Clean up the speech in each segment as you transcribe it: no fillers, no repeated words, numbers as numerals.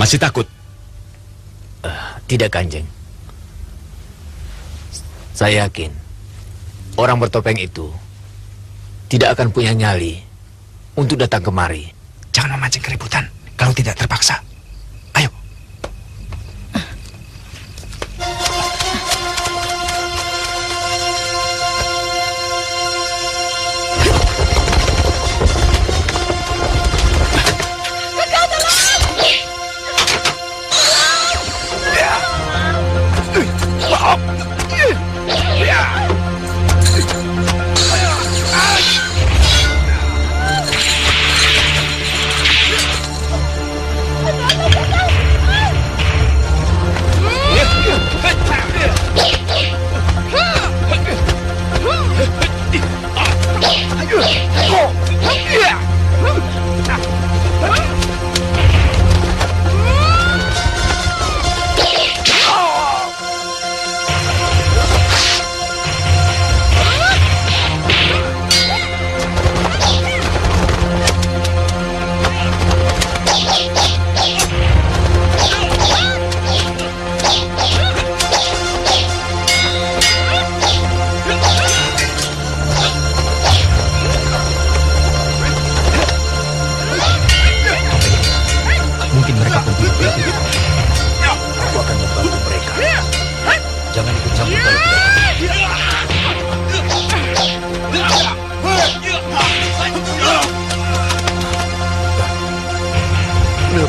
masih takut? Tidak, Kanjeng. Saya yakin orang bertopeng itu tidak akan punya nyali untuk datang kemari. Jangan memancing keributan kalau tidak terpaksa. Ayo.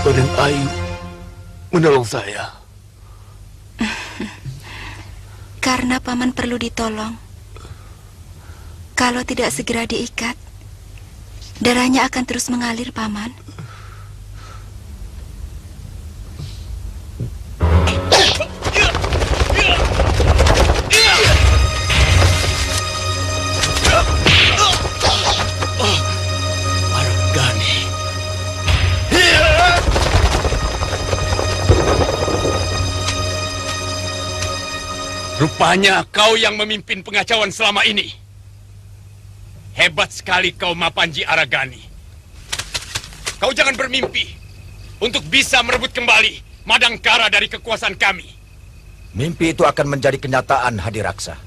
Raden Ayu menolong saya. Karena paman perlu ditolong. Kalau tidak segera diikat, darahnya akan terus mengalir, paman. Rupanya kau yang memimpin pengacauan selama ini. Hebat sekali kau, Mapanji Aragani. Kau jangan bermimpi untuk bisa merebut kembali Madangkara dari kekuasaan kami. Mimpi itu akan menjadi kenyataan, Hadiraksa.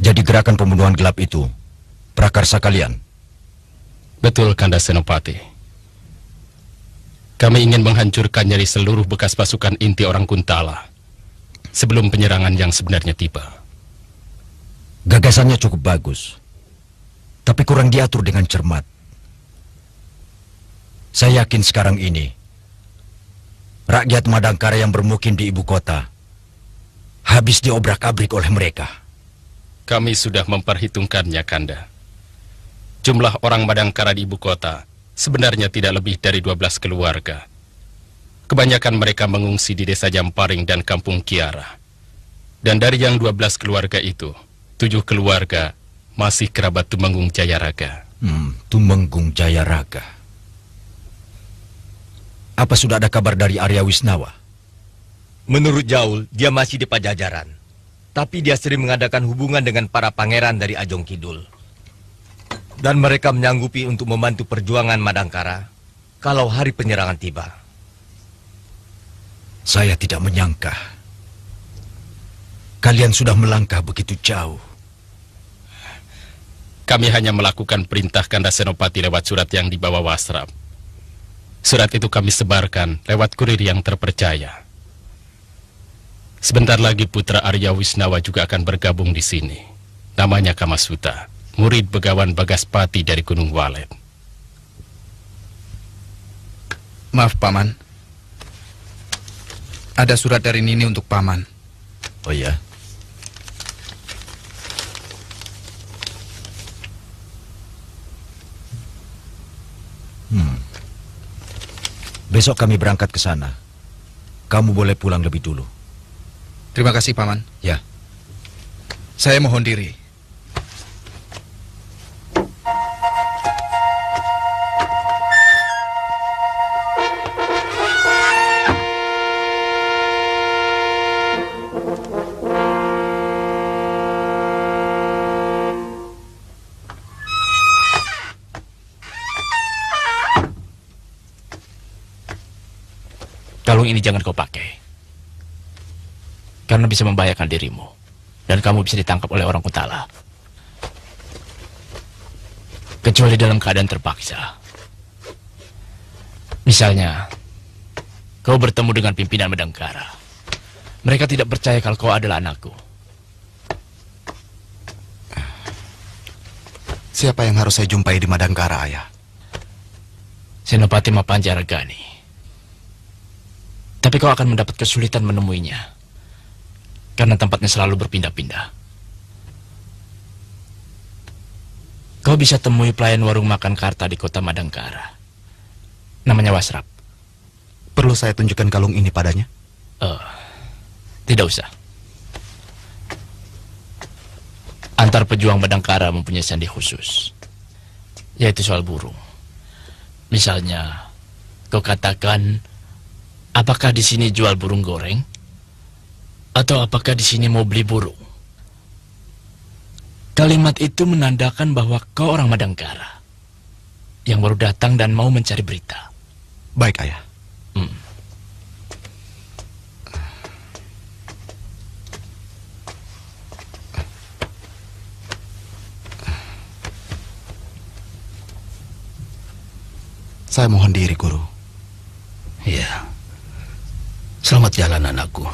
Jadi gerakan pembunuhan gelap itu prakarsa kalian? Betul, Kanda Senopati. Kami ingin menghancurkan dari seluruh bekas pasukan inti orang Kuntala sebelum penyerangan yang sebenarnya tiba. Gagasannya cukup bagus, tapi kurang diatur dengan cermat. Saya yakin sekarang ini rakyat Madangkara yang bermukim di ibu kota habis diobrak-abrik oleh mereka. Kami sudah memperhitungkannya, Kanda. Jumlah orang Madangkara di ibu kota sebenarnya tidak lebih dari 12 keluarga. Kebanyakan mereka mengungsi di desa Jamparing dan Kampung Kiara. Dan dari yang 12 keluarga itu, 7 keluarga masih kerabat Tumenggung Jayaraga. Tumenggung Jayaraga. Apa sudah ada kabar dari Arya Wisnawa? Menurut Jaul, dia masih di Pajajaran. Tapi dia sering mengadakan hubungan dengan para pangeran dari Ajong Kidul. Dan mereka menyanggupi untuk membantu perjuangan Madangkara kalau hari penyerangan tiba. Saya tidak menyangka kalian sudah melangkah begitu jauh. Kami hanya melakukan perintah Kanda Senopati lewat surat yang dibawa Wasrap. Surat itu kami sebarkan lewat kurir yang terpercaya. Sebentar lagi putra Arya Wisnawa juga akan bergabung di sini. Namanya Kamasuta, murid begawan Bagaspati dari Gunung Walet. Maaf, Paman. Ada surat dari Nini untuk Paman. Oh ya? Besok kami berangkat ke sana. Kamu boleh pulang lebih dulu. Terima kasih, Paman. Ya. Saya mohon diri. Kalung ini jangan kau pakai. Karena bisa membahayakan dirimu. Dan kamu bisa ditangkap oleh orang Kuntala. Kecuali dalam keadaan terpaksa. Misalnya, kau bertemu dengan pimpinan Madangkara. Mereka tidak percaya kalau kau adalah anakku. Siapa yang harus saya jumpai di Madangkara, Ayah? Senopati Mapanji Aragani. Tapi kau akan mendapat kesulitan menemuinya. Karena tempatnya selalu berpindah-pindah. Kau bisa temui pelayan warung makan Karta di kota Madangkara. Namanya Wasrap. Perlu saya tunjukkan kalung ini padanya? Tidak usah. Antar pejuang Madangkara mempunyai sandi khusus. Yaitu soal burung. Misalnya, kau katakan, apakah di sini jual burung goreng? Atau apakah di sini mau beli burung? Kalimat itu menandakan bahwa kau orang Madangkara yang baru datang dan mau mencari berita. Baik, Ayah. Saya mohon diri, Guru. Ya. Selamat jalan, anakku.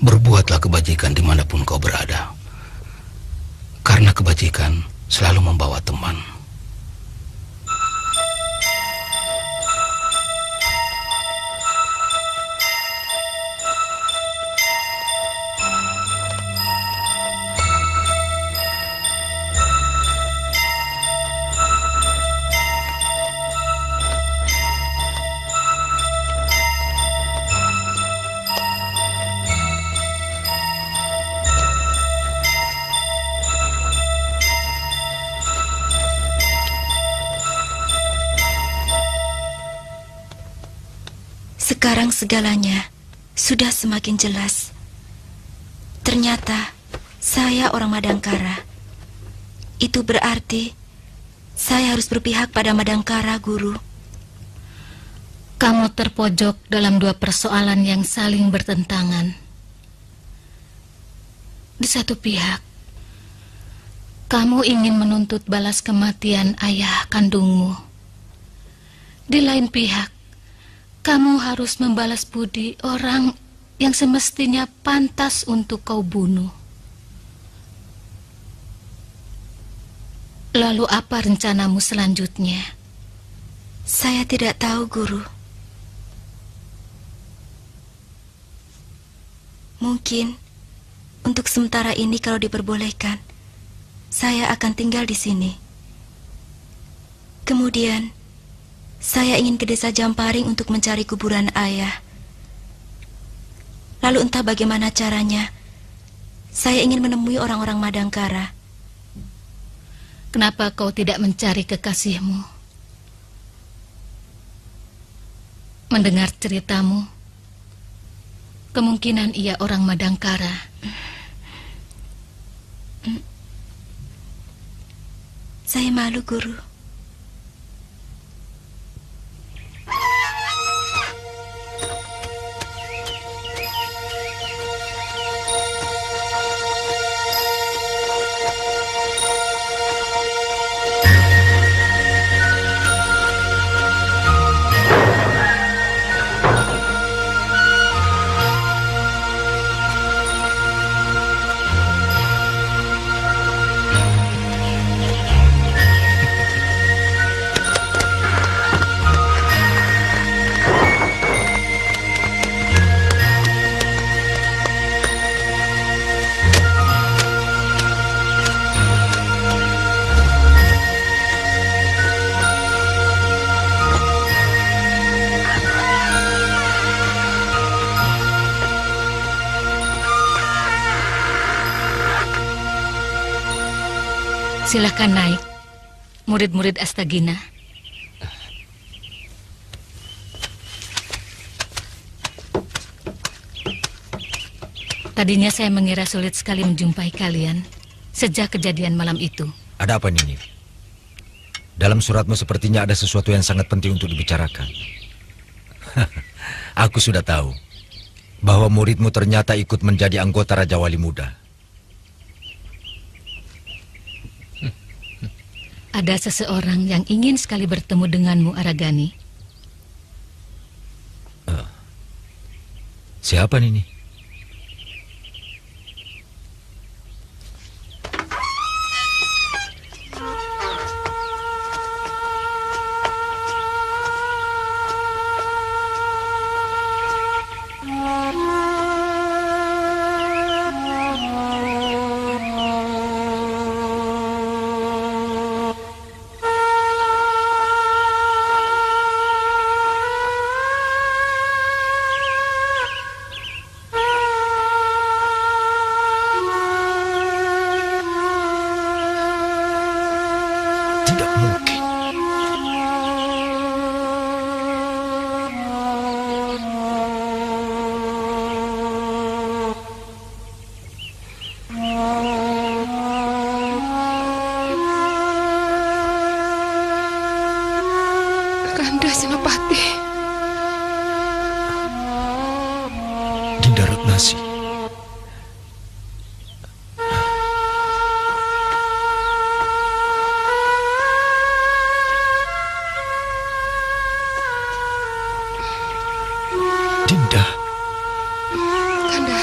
Berbuatlah kebajikan dimanapun kau berada. Karena kebajikan selalu membawa teman. Sekarang segalanya sudah semakin jelas. Ternyata saya orang Madangkara. Itu berarti saya harus berpihak pada Madangkara, Guru. Kamu terpojok dalam dua persoalan yang saling bertentangan. Di satu pihak, kamu ingin menuntut balas kematian ayah kandungmu. Di lain pihak, kamu harus membalas budi orang yang semestinya pantas untuk kau bunuh. Lalu apa rencanamu selanjutnya? Saya tidak tahu, Guru. Mungkin untuk sementara ini kalau diperbolehkan, saya akan tinggal di sini. Kemudian saya ingin ke desa Jamparing untuk mencari kuburan ayah. Lalu entah bagaimana caranya, saya ingin menemui orang-orang Madangkara. Kenapa kau tidak mencari kekasihmu? Mendengar ceritamu, kemungkinan ia orang Madangkara. Saya malu, Guru. Silakan naik, murid-murid Astagina. Tadinya saya mengira sulit sekali menjumpai kalian sejak kejadian malam itu. Ada apa, Nini? Dalam suratmu sepertinya ada sesuatu yang sangat penting untuk dibicarakan. Aku sudah tahu bahwa muridmu ternyata ikut menjadi anggota Raja Wali Muda. Ada seseorang yang ingin sekali bertemu denganmu, Aragani. Siapa, Nini? Tidak mungkin. Kanda Senopati. Dinda Ratnasi. Dinda. Kanda.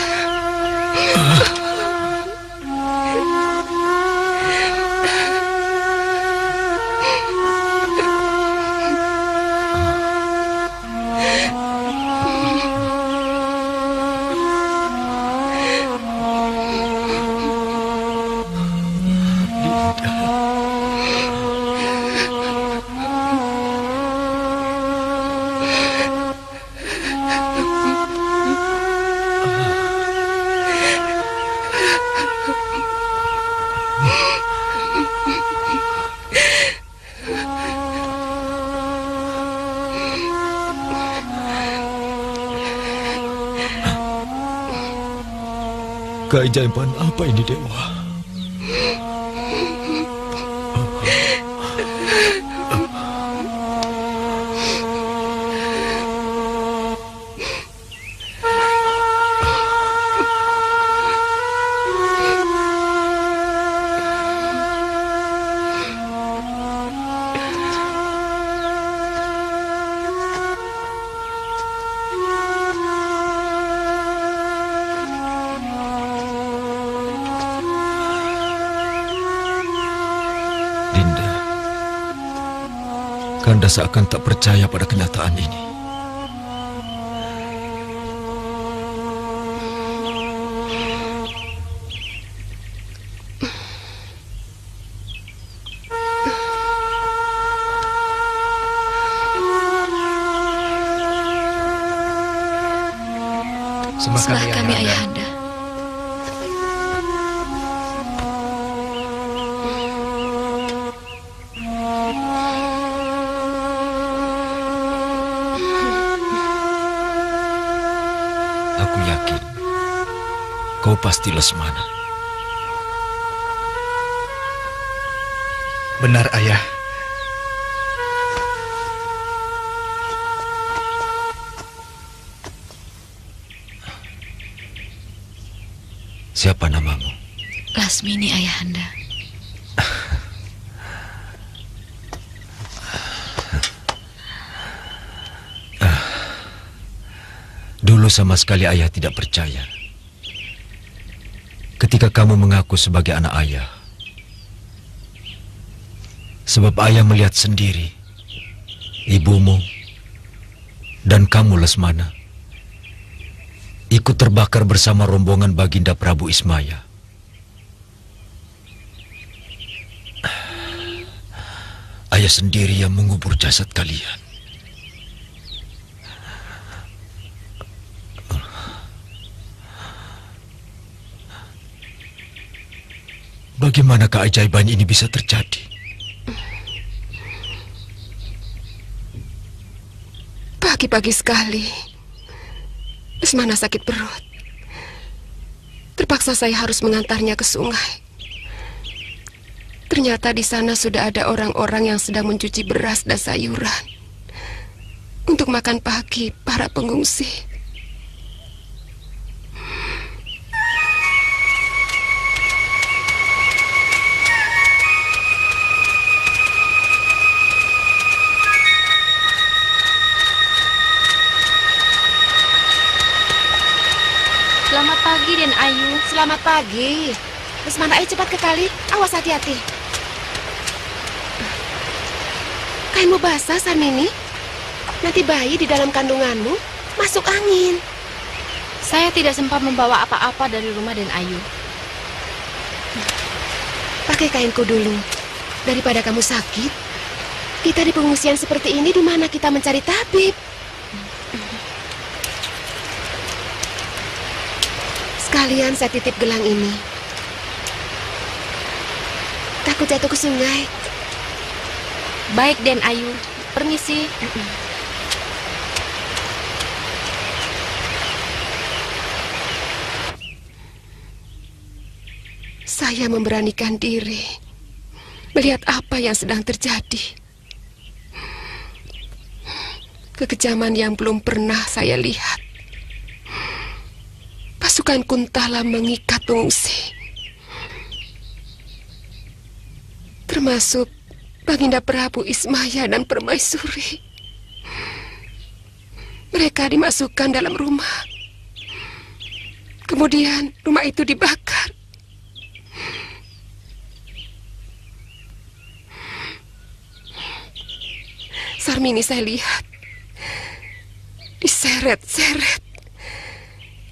Keajaiban apa ini, Dewa? Dinda, Kanda seakan tak percaya pada kenyataan ini. Sembah kami Ayahanda. Aku yakin kau pasti Lesmana. Benar, Ayah. Siapa namamu? Lasmini Ayahanda. Dulu sama sekali ayah tidak percaya. Ketika kamu mengaku sebagai anak ayah. Sebab ayah melihat sendiri ibumu dan kamu Lesmana ikut terbakar bersama rombongan Baginda Prabu Ismaya. Ayah sendiri yang mengubur jasad kalian. Bagaimana keajaiban ini bisa terjadi? Pagi-pagi sekali, Lesmana sakit perut. Terpaksa saya harus mengantarnya ke sungai. Ternyata di sana sudah ada orang-orang yang sedang mencuci beras dan sayuran untuk makan pagi para pengungsi. Selamat pagi, Den Ayu. Selamat pagi. Lesmana, ayo cepat ke kali. Awas hati-hati. Kainmu basah, Sarmini. Nanti bayi di dalam kandunganmu masuk angin. Saya tidak sempat membawa apa-apa dari rumah Den Ayu. Pakai kainku dulu. Daripada kamu sakit, kita di pengungsian seperti ini, di mana kita mencari tabib? Sekalian saya titip gelang ini. Takut jatuh ke sungai. Baik, Den Ayu. Permisi. Saya memberanikan diri melihat apa yang sedang terjadi. Kekejaman yang belum pernah saya lihat. Pasukan Kuntala mengikat pengungsi, termasuk Baginda Prabu Ismaya dan Permaisuri. Mereka dimasukkan dalam rumah. Kemudian rumah itu dibakar. Sarmini, saya lihat diseret-seret,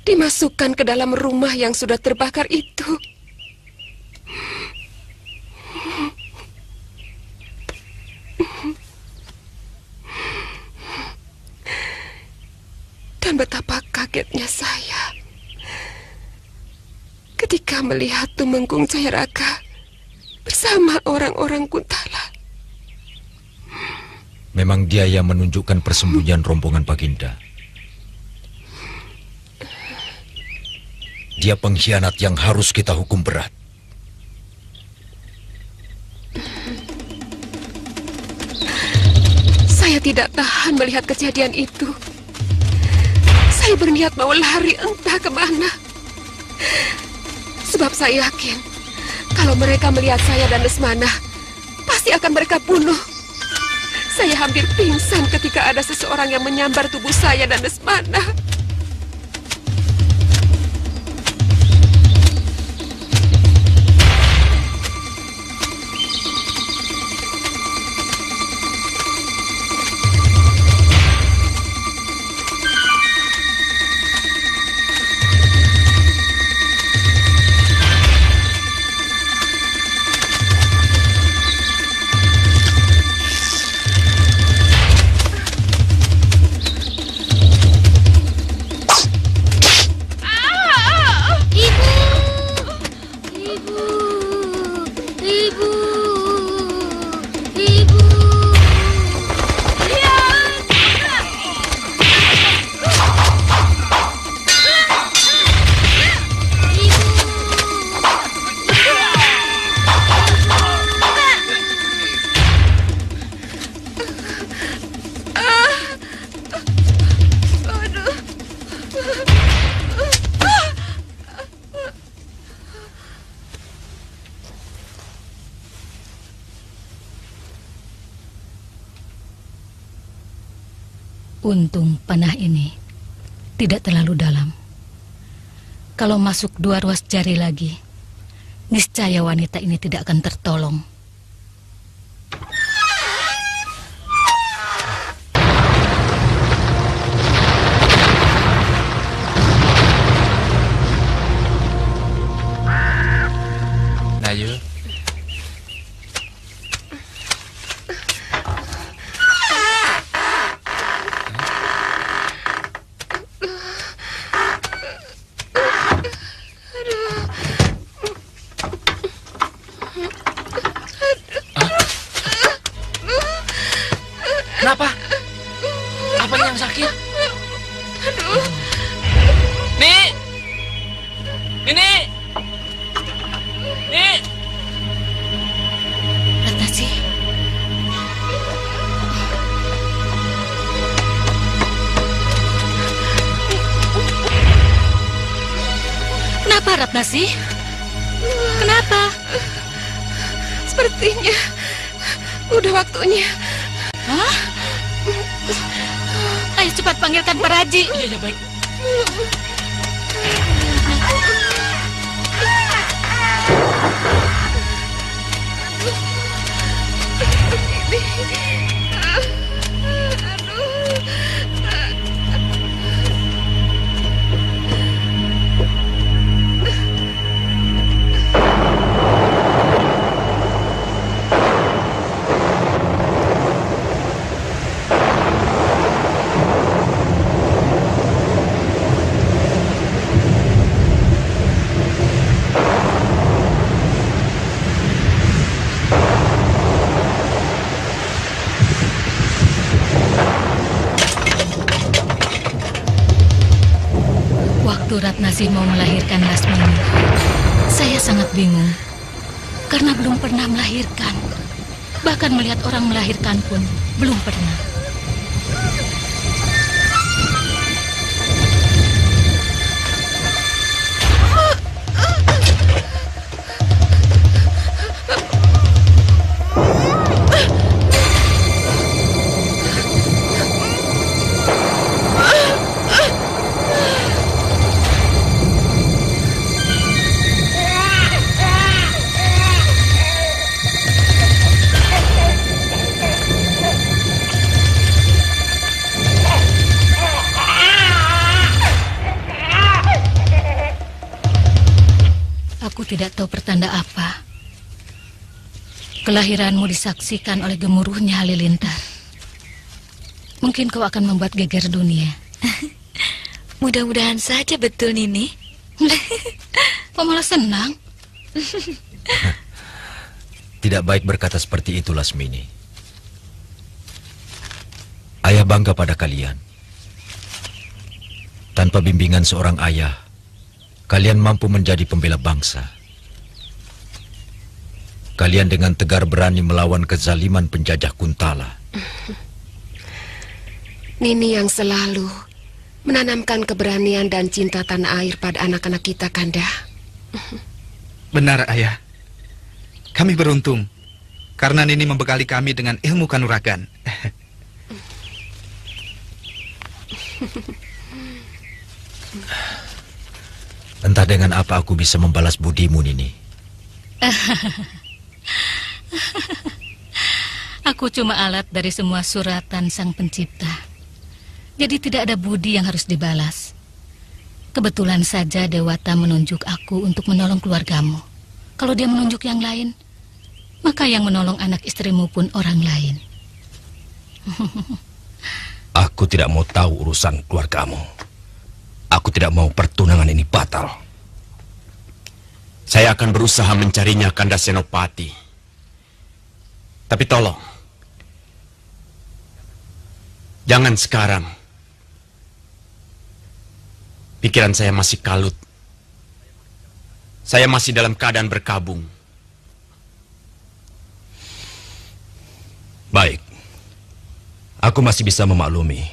dimasukkan ke dalam rumah yang sudah terbakar itu. Dan betapa kagetnya saya ketika melihat Tumenggung Jayaraga bersama orang-orang Kuntala. Memang dia yang menunjukkan persembunyian rombongan Baginda. Dia pengkhianat yang harus kita hukum berat. Saya tidak tahan melihat kejadian itu. Saya berniat mau lari entah kemana. Sebab saya yakin kalau mereka melihat saya dan Lesmana, pasti akan mereka bunuh. Saya hampir pingsan ketika ada seseorang yang menyambar tubuh saya dan Lesmana. Untung panah ini tidak terlalu dalam. Kalau masuk 2 ruas jari lagi, niscaya wanita ini tidak akan tertolong. Nayu, Siapa yang sakit? Aduh. Nih! Ini! Nih! Ratnasi. Kenapa Ratnasi? Kenapa? Sepertinya udah waktunya. Hah? Ayo cepat panggilkan Pak Raji. Iya, baik. Waktu Ratnasi mau melahirkan Lasmini, saya sangat bingung karena belum pernah melahirkan. Bahkan melihat orang melahirkan pun belum pernah. Aku tidak tahu pertanda apa. Kelahiranmu disaksikan oleh gemuruhnya halilintar. Mungkin kau akan membuat geger dunia. Mudah-mudahan saja betul, Nini. Kok malah senang? Tidak baik berkata seperti itu, Lasmini. Ayah bangga pada kalian. Tanpa bimbingan seorang ayah, kalian mampu menjadi pembela bangsa. Kalian dengan tegar berani melawan kezaliman penjajah Kuntala. Nini yang selalu menanamkan keberanian dan cinta tanah air pada anak-anak kita, Kanda. Benar, Ayah. Kami beruntung karena Nini membekali kami dengan ilmu kanuragan. Entah dengan apa aku bisa membalas budimu, Nini. Aku cuma alat dari semua suratan Sang Pencipta. Jadi tidak ada budi yang harus dibalas. Kebetulan saja Dewata menunjuk aku untuk menolong keluargamu. Kalau dia menunjuk yang lain, maka yang menolong anak istrimu pun orang lain. Aku tidak mau tahu urusan keluargamu. Aku tidak mau pertunangan ini batal. Saya akan berusaha mencarinya, Kanda Senopati. Tapi tolong, jangan sekarang. Pikiran saya masih kalut. Saya masih dalam keadaan berkabung. Baik. Aku masih bisa memaklumi.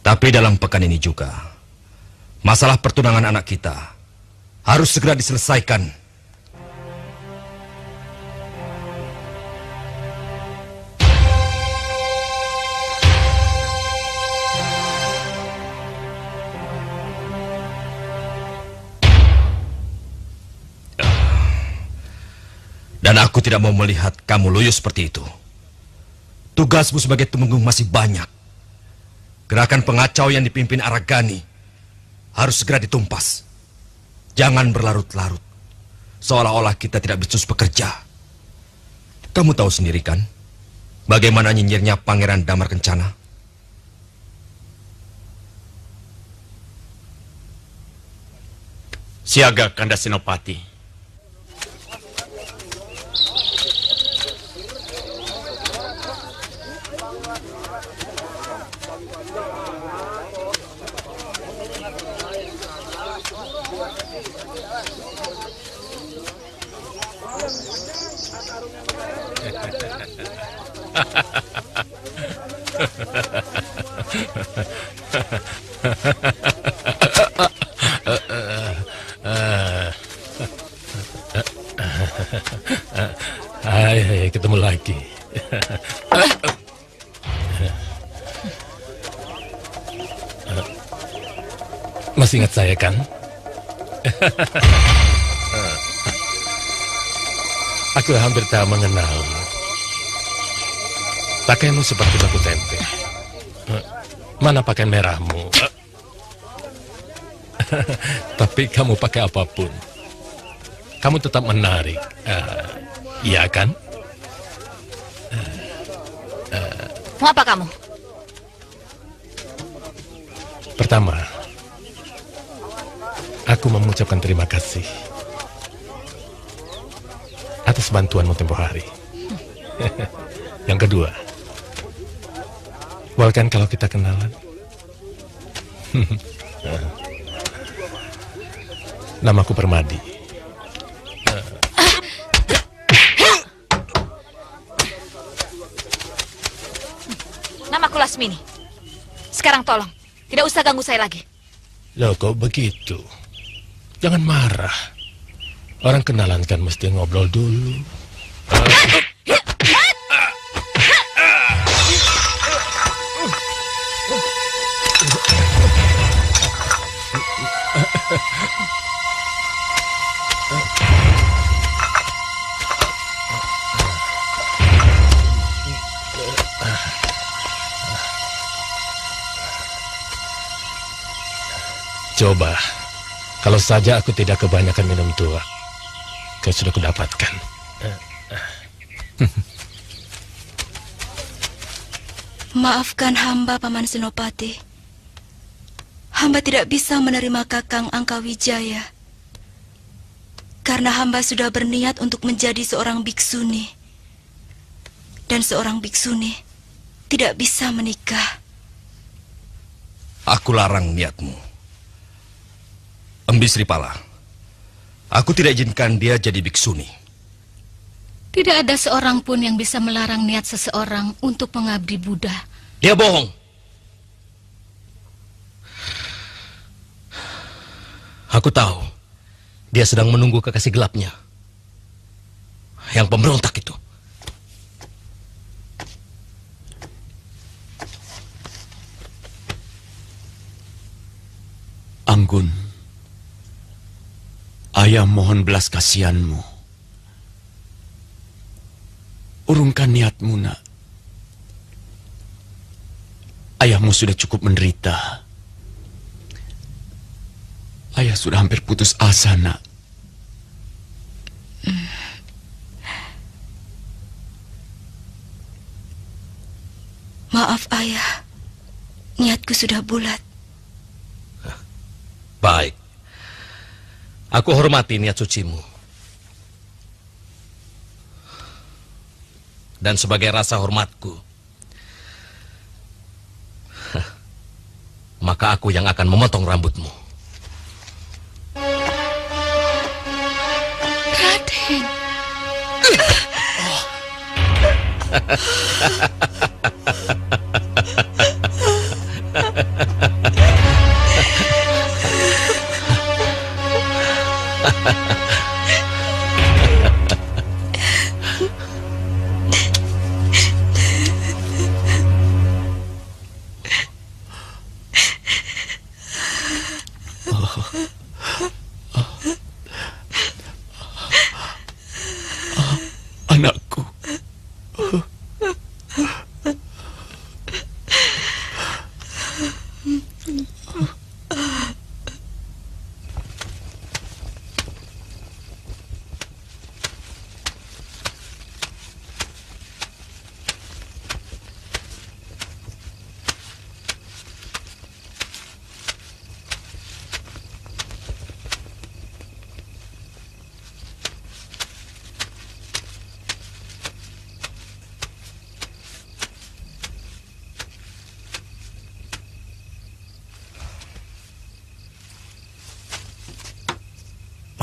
Tapi dalam pekan ini juga, masalah pertunangan anak kita harus segera diselesaikan. Dan aku tidak mau melihat kamu loyo seperti itu. Tugasmu sebagai tumenggung masih banyak. Gerakan pengacau yang dipimpin Aragani harus segera ditumpas. Jangan berlarut-larut, seolah-olah kita tidak becus bekerja. Kamu tahu sendiri kan, bagaimana nyinyirnya Pangeran Damar Kencana? Siaga, Kanda Senopati. Hai, ketemu lagi. Masih ingat saya kan? Aku hampir tak mengenalmu. Pakaianmu seperti batu tempe. Mana pakaian merahmu? Tapi kamu pakai apapun, kamu tetap menarik. Iya kan? Mau apa kamu? Pertama, aku mengucapkan terima kasih atas bantuanmu tempoh hari. Yang kedua, bahkan kalau kita kenalan. Namaku Permadi. Namaku Lasmini. Sekarang tolong, tidak usah ganggu saya lagi. Loh, kok begitu? Jangan marah. Orang kenalan kan mesti ngobrol dulu. Coba, kalau saja aku tidak kebanyakan minum tua, kau sudah kudapatkan. Maafkan hamba, Paman Senopati. Hamba tidak bisa menerima Kakang Angkawijaya. Karena hamba sudah berniat untuk menjadi seorang biksuni. Dan seorang biksuni tidak bisa menikah. Aku larang niatmu. Embi Sripala, aku tidak izinkan dia jadi biksuni. Tidak ada seorang pun yang bisa melarang niat seseorang untuk mengabdi Buddha. Dia bohong. Aku tahu dia sedang menunggu kekasih gelapnya, yang pemberontak itu. Anggun, ayah mohon belas kasihanmu. Urungkan niatmu, nak. Ayahmu sudah cukup menderita. Ayah sudah hampir putus asa, nak. Maaf, ayah. Niatku sudah bulat. Baik. Aku hormati niat sucimu. Dan sebagai rasa hormatku, maka aku yang akan memotong rambutmu. Raden. Anakku.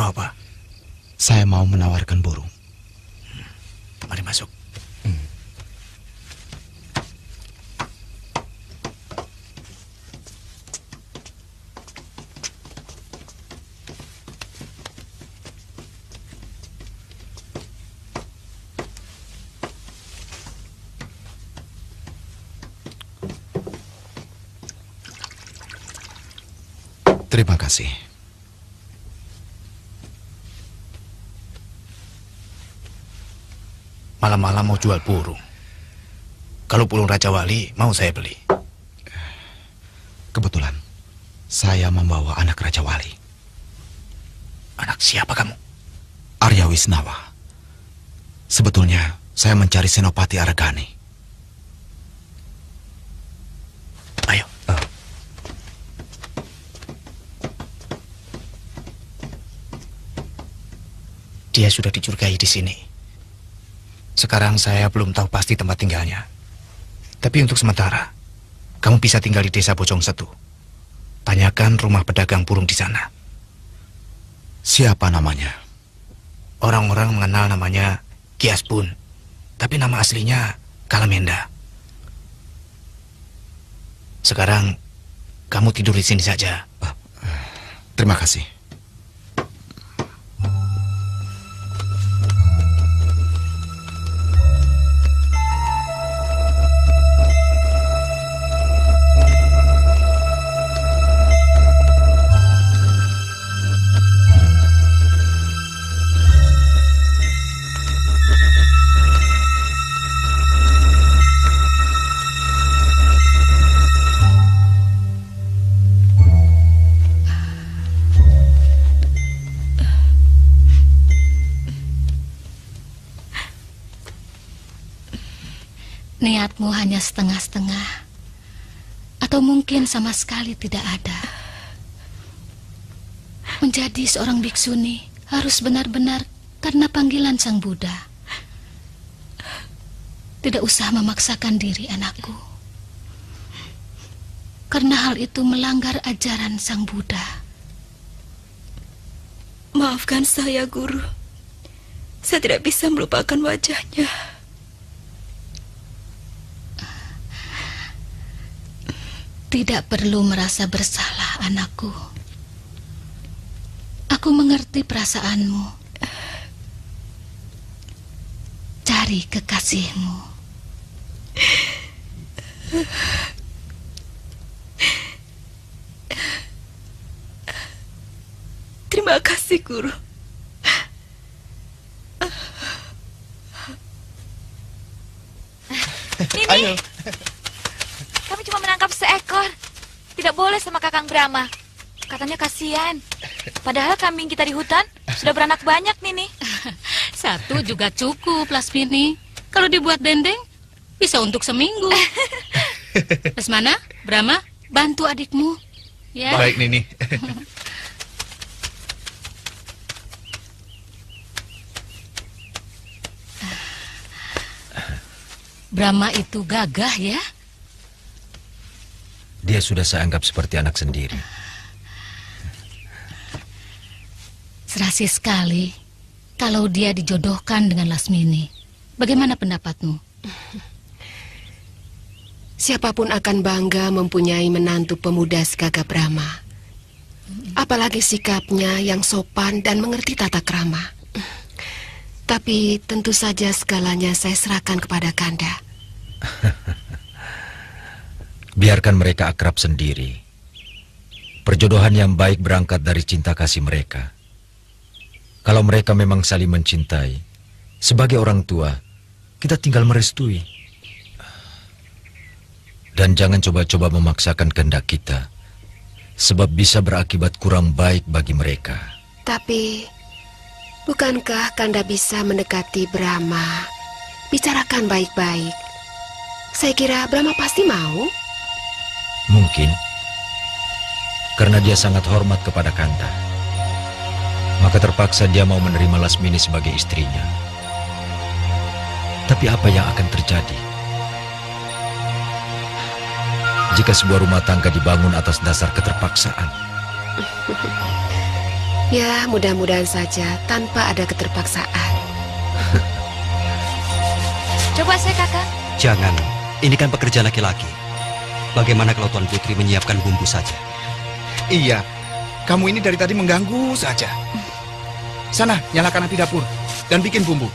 Maaf, Pak. Saya mau menawarkan burung. Mari masuk. Terima kasih. Malam-malam mau jual burung. Kalau burung Raja Wali, mau saya beli. Kebetulan, saya membawa anak Raja Wali. Anak siapa kamu? Arya Wisnawa. Sebetulnya, saya mencari Senopati Aragani. Ayo. Dia sudah dicurigai di sini. Sekarang saya belum tahu pasti tempat tinggalnya. Tapi untuk sementara, kamu bisa tinggal di desa Bojong Setu. Tanyakan rumah pedagang burung di sana. Siapa namanya? Orang-orang mengenal namanya Kiaspun, tapi nama aslinya Kalamenda. Sekarang kamu tidur di sini saja. Terima kasih. Niatmu hanya setengah-setengah, atau mungkin sama sekali tidak ada. Menjadi seorang biksuni harus benar-benar karena panggilan Sang Buddha. Tidak usah memaksakan diri, anakku. Karena hal itu melanggar ajaran Sang Buddha. Maafkan saya, Guru. Saya tidak bisa melupakan wajahnya. Tidak perlu merasa bersalah, anakku. Aku mengerti perasaanmu. Cari kekasihmu. Terima kasih, Guru. Nini, Ayo. kami cuma menangkap seekor. Tidak boleh sama Kakang Brahma. Katanya kasihan. Padahal kambing kita di hutan sudah beranak banyak, Nini. Satu juga cukup, Lasmini. Kalau dibuat dendeng, bisa untuk seminggu. Lesmana, Brahma, bantu adikmu. Ya. Baik, Nini. Brahma itu gagah ya. Dia sudah saya anggap seperti anak sendiri. Serasi sekali kalau dia dijodohkan dengan Lasmini. Bagaimana pendapatmu? Siapapun akan bangga mempunyai menantu pemuda segagah Brahma. Apalagi sikapnya yang sopan dan mengerti tata krama. Tapi tentu saja segalanya saya serahkan kepada Kanda. Biarkan mereka akrab sendiri. Perjodohan yang baik berangkat dari cinta kasih mereka. Kalau mereka memang saling mencintai, sebagai orang tua, kita tinggal merestui. Dan jangan coba-coba memaksakan kehendak kita, sebab bisa berakibat kurang baik bagi mereka. Tapi, bukankah Kanda bisa mendekati Brahma? Bicarakan baik-baik. Saya kira Brahma pasti mau. Mungkin, karena dia sangat hormat kepada Kanda, maka terpaksa dia mau menerima Lasmini sebagai istrinya. Tapi apa yang akan terjadi jika sebuah rumah tangga dibangun atas dasar keterpaksaan? Ya, mudah-mudahan saja tanpa ada keterpaksaan. Coba saya, Kakak. Jangan, ini kan pekerjaan laki-laki. Bagaimana kalau Tuan Putri menyiapkan bumbu saja? Iya, kamu ini dari tadi mengganggu saja. Sana, nyalakan api dapur dan bikin bumbu.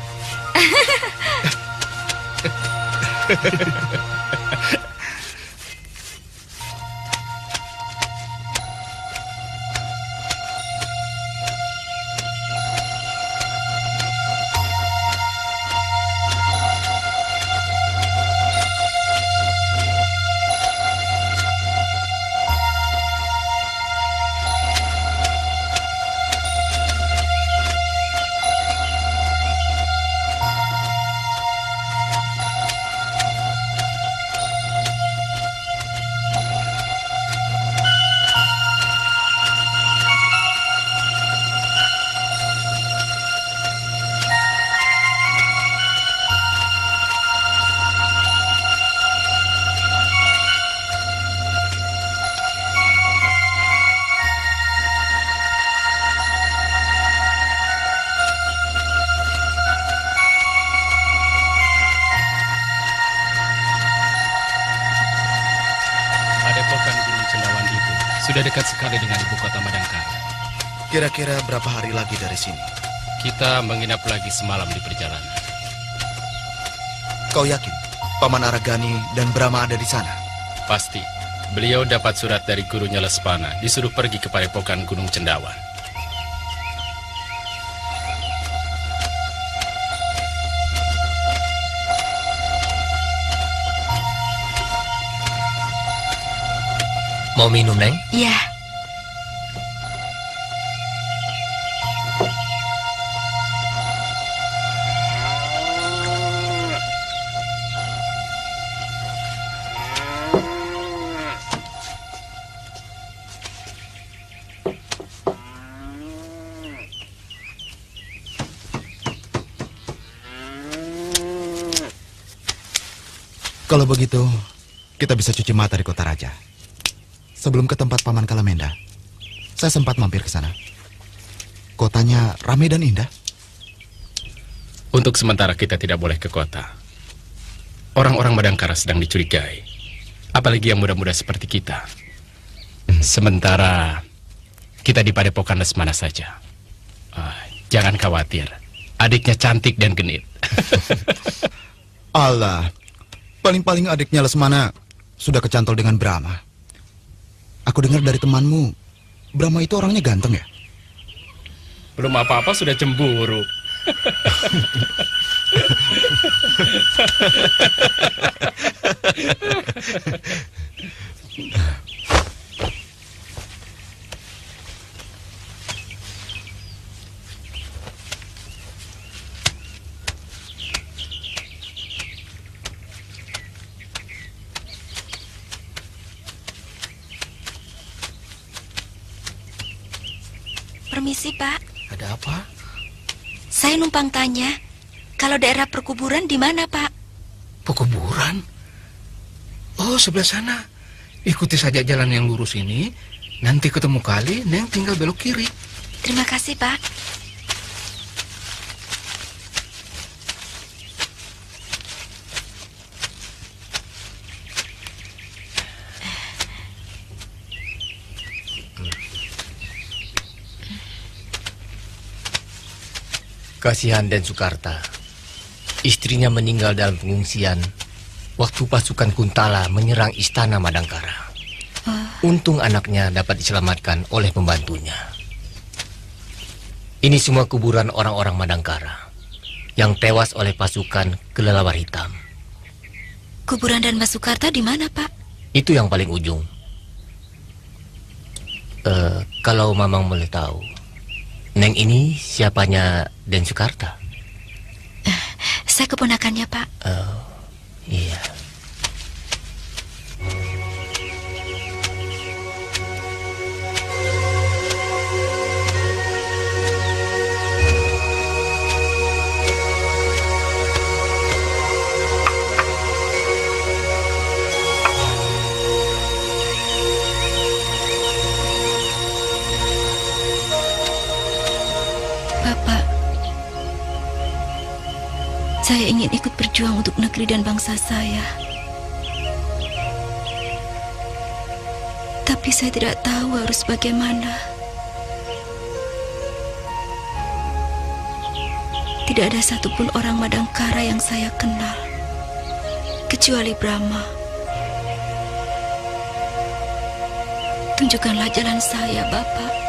sudah dekat sekali dengan ibu kota Madangkara. Kira-kira berapa hari lagi dari sini? Kita menginap lagi semalam di perjalanan. Kau yakin Paman Aragani dan Brahma ada di sana? Pasti. Beliau dapat surat dari gurunya Lespana, disuruh pergi ke padepokan Gunung Cendawan. Mau minum, Neng? Ya, Kalau begitu, kita bisa cuci mata di kota raja. Sebelum ke tempat Paman Kalamenda, saya sempat mampir ke sana. Kotanya ramai dan indah. Untuk sementara kita tidak boleh ke kota. Orang-orang Madangkara sedang dicurigai. Apalagi yang muda-muda seperti kita. Sementara kita di padepokan Lesmana saja. Jangan khawatir. Adiknya cantik dan genit. Allah, paling-paling adiknya Lesmana sudah kecantol dengan Brahma. Aku dengar dari temanmu, Brahma itu orangnya ganteng ya? Belum apa-apa sudah cemburu. permisi Pak. Ada apa? Saya numpang tanya, kalau daerah perkuburan di mana Pak? Perkuburan? Oh, sebelah sana. Ikuti saja jalan yang lurus ini. Nanti ketemu kali, Neng tinggal belok kiri. Terima kasih Pak. Kasihan Den Sukarta. Istrinya meninggal dalam pengungsian waktu pasukan Kuntala menyerang istana Madangkara. Untung anaknya dapat diselamatkan oleh pembantunya. Ini semua kuburan orang-orang Madangkara yang tewas oleh pasukan kelelawar hitam. Kuburan dan Mas Sukarta di mana Pak? Itu yang paling ujung. Kalau Mamang boleh tahu, Neng ini siapanya Den Sukarta? Saya keponakannya Pak. Oh, iya. Saya ingin ikut berjuang untuk negeri dan bangsa saya. Tapi saya tidak tahu harus bagaimana. Tidak ada satupun orang Madangkara yang saya kenal, kecuali Brahma. Tunjukkanlah jalan saya, Bapak.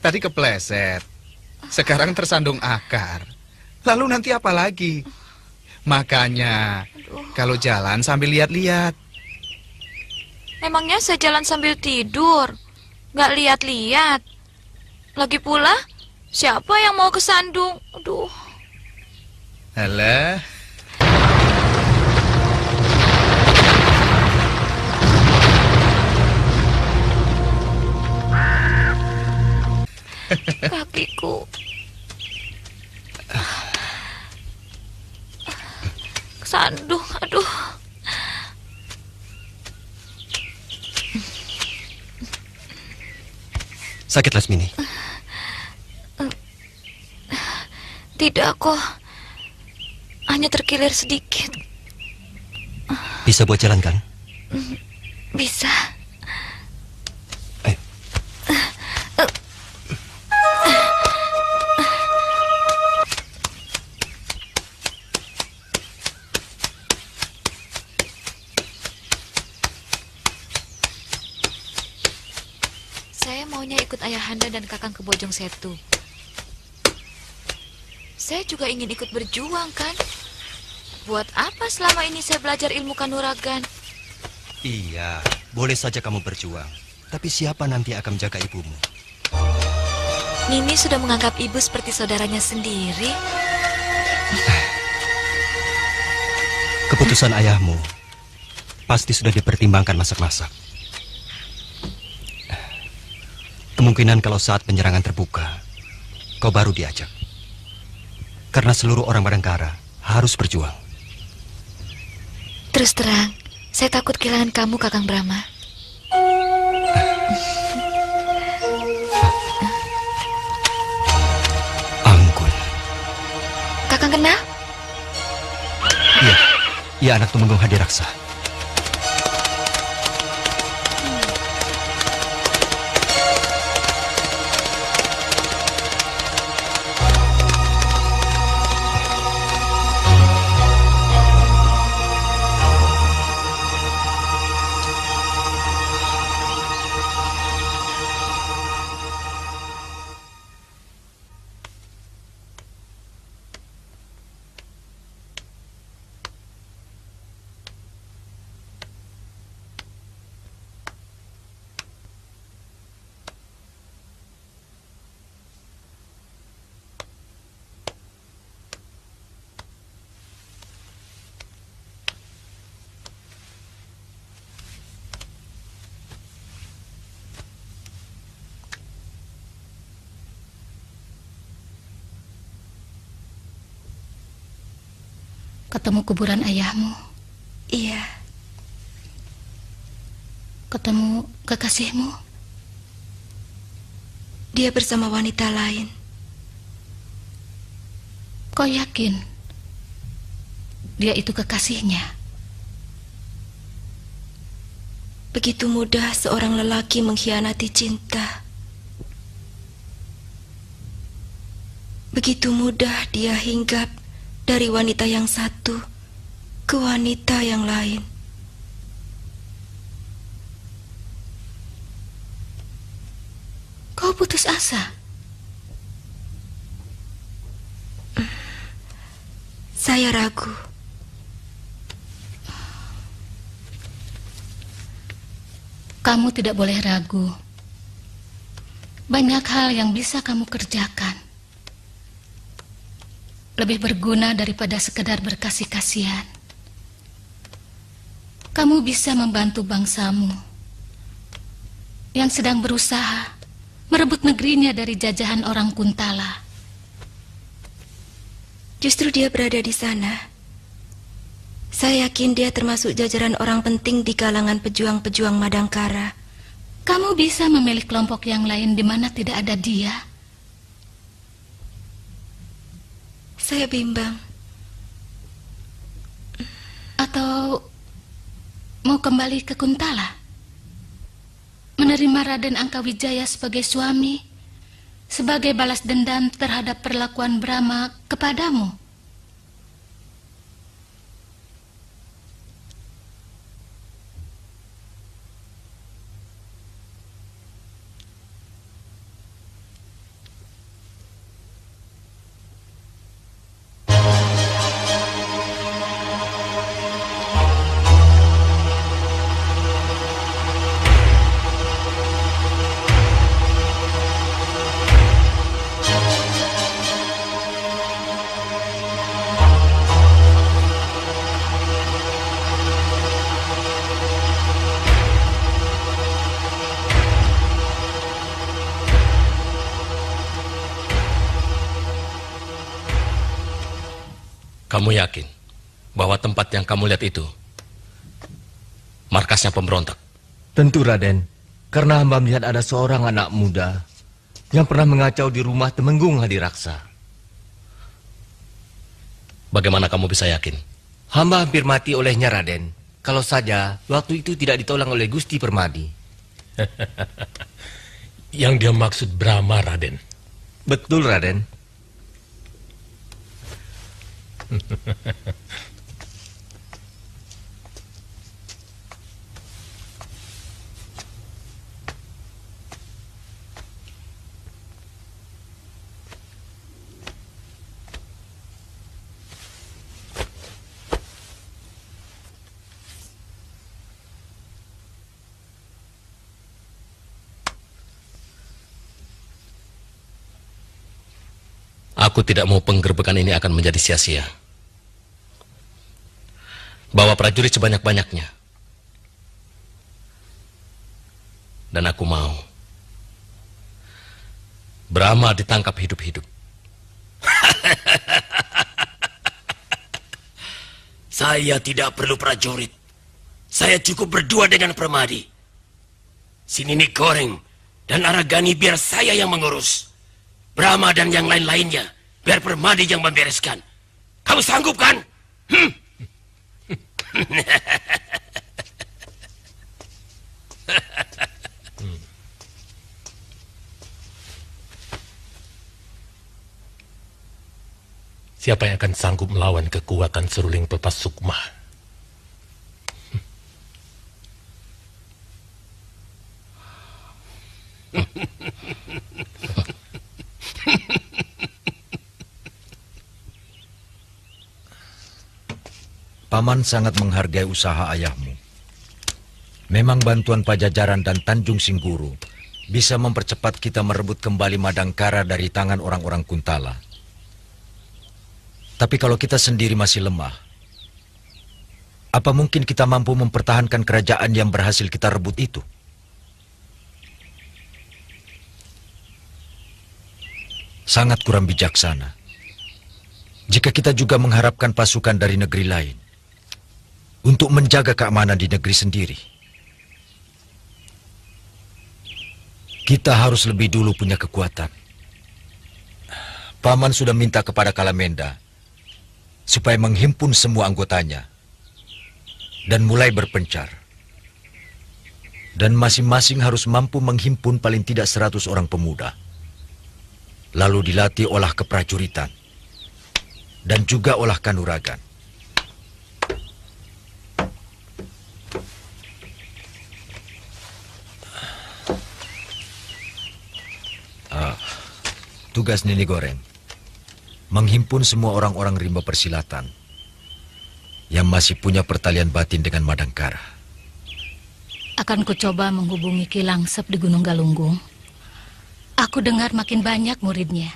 Tadi kepleset, sekarang tersandung akar. Lalu nanti apa lagi? Makanya, kalau jalan sambil lihat-lihat. Memangnya saya jalan sambil tidur, nggak lihat-lihat. Lagi pula, siapa yang mau kesandung? Aduh. Alah. Kakiku. Kesandung, aduh. Sakit, Lasmini? Tidak kok. Hanya terkilir sedikit. Bisa buat jalan kan? Bisa. Saya maunya ikut Ayahanda dan Kakang ke Bojong Setu. Saya juga ingin ikut berjuang, kan? Buat apa selama ini saya belajar ilmu kanuragan? Iya, boleh saja kamu berjuang. Tapi siapa nanti akan menjaga ibumu? Nini sudah menganggap ibu seperti saudaranya sendiri. Keputusan ayahmu pasti sudah dipertimbangkan masak-masak. Kemungkinan kalau saat penyerangan terbuka, kau baru diajak. Karena seluruh orang Madangkara harus berjuang. Terus terang, saya takut kehilangan kamu, Kakang Brahma. Anggun. Kakang kenal? Iya, ia anak Tumenggung Hadiraksa. Ketemu kuburan ayahmu. Iya. Ketemu kekasihmu. Dia bersama wanita lain. Kau yakin dia itu kekasihnya? Begitu mudah seorang lelaki mengkhianati cinta. Begitu mudah dia hinggap dari wanita yang satu ke wanita yang lain. Kau putus asa? Saya ragu. Kamu tidak boleh ragu. Banyak hal yang bisa kamu kerjakan. Lebih berguna daripada sekedar berkasih-kasihan. Kamu bisa membantu bangsamu yang sedang berusaha merebut negerinya dari jajahan orang Kuntala. Justru dia berada di sana. Saya yakin dia termasuk jajaran orang penting di kalangan pejuang-pejuang Madangkara. Kamu bisa memilih kelompok yang lain di mana tidak ada dia. Saya bimbang. Atau mau kembali ke Kuntala? Menerima Raden Angkawijaya sebagai suami, sebagai balas dendam terhadap perlakuan Brahma kepadamu. Kamu yakin bahwa tempat yang kamu lihat itu markasnya pemberontak? Tentu, Raden. Karena hamba melihat ada seorang anak muda yang pernah mengacau di rumah Temenggung Hadiraksa. Bagaimana kamu bisa yakin? Hamba hampir mati olehnya, Raden. Kalau saja waktu itu tidak ditolong oleh Gusti Permadi. Yang dia maksud Brahma, Raden. Betul, Raden. Aku tidak mau penggerbekan ini akan menjadi sia-sia. Bawa prajurit sebanyak-banyaknya. Dan aku mau Brahma ditangkap hidup-hidup. Saya tidak perlu prajurit. Saya cukup berdua dengan Permadi. Sinini Goreng dan Aragani biar saya yang mengurus. Brahma dan yang lain-lainnya biar Permadi yang membereskan. Kamu sanggup kan? Siapa yang akan sanggup melawan kekuatan seruling Pepas Sukma? Paman sangat menghargai usaha ayahmu. Memang bantuan Pajajaran dan Tanjung Singguru bisa mempercepat kita merebut kembali Madangkara dari tangan orang-orang Kuntala. Tapi kalau kita sendiri masih lemah, apa mungkin kita mampu mempertahankan kerajaan yang berhasil kita rebut itu? Sangat kurang bijaksana jika kita juga mengharapkan pasukan dari negeri lain untuk menjaga keamanan di negeri sendiri. Kita harus lebih dulu punya kekuatan. Paman sudah minta kepada Kalamenda supaya menghimpun semua anggotanya dan mulai berpencar. Dan masing-masing harus mampu menghimpun paling tidak 100 orang pemuda. Lalu dilatih olah keprajuritan dan juga olah kanuragan. Tugas Nini Goreng menghimpun semua orang-orang rimba persilatan yang masih punya pertalian batin dengan Madangkara. Akan kucoba menghubungi Ki Langsep di Gunung Galunggung. Aku dengar makin banyak muridnya.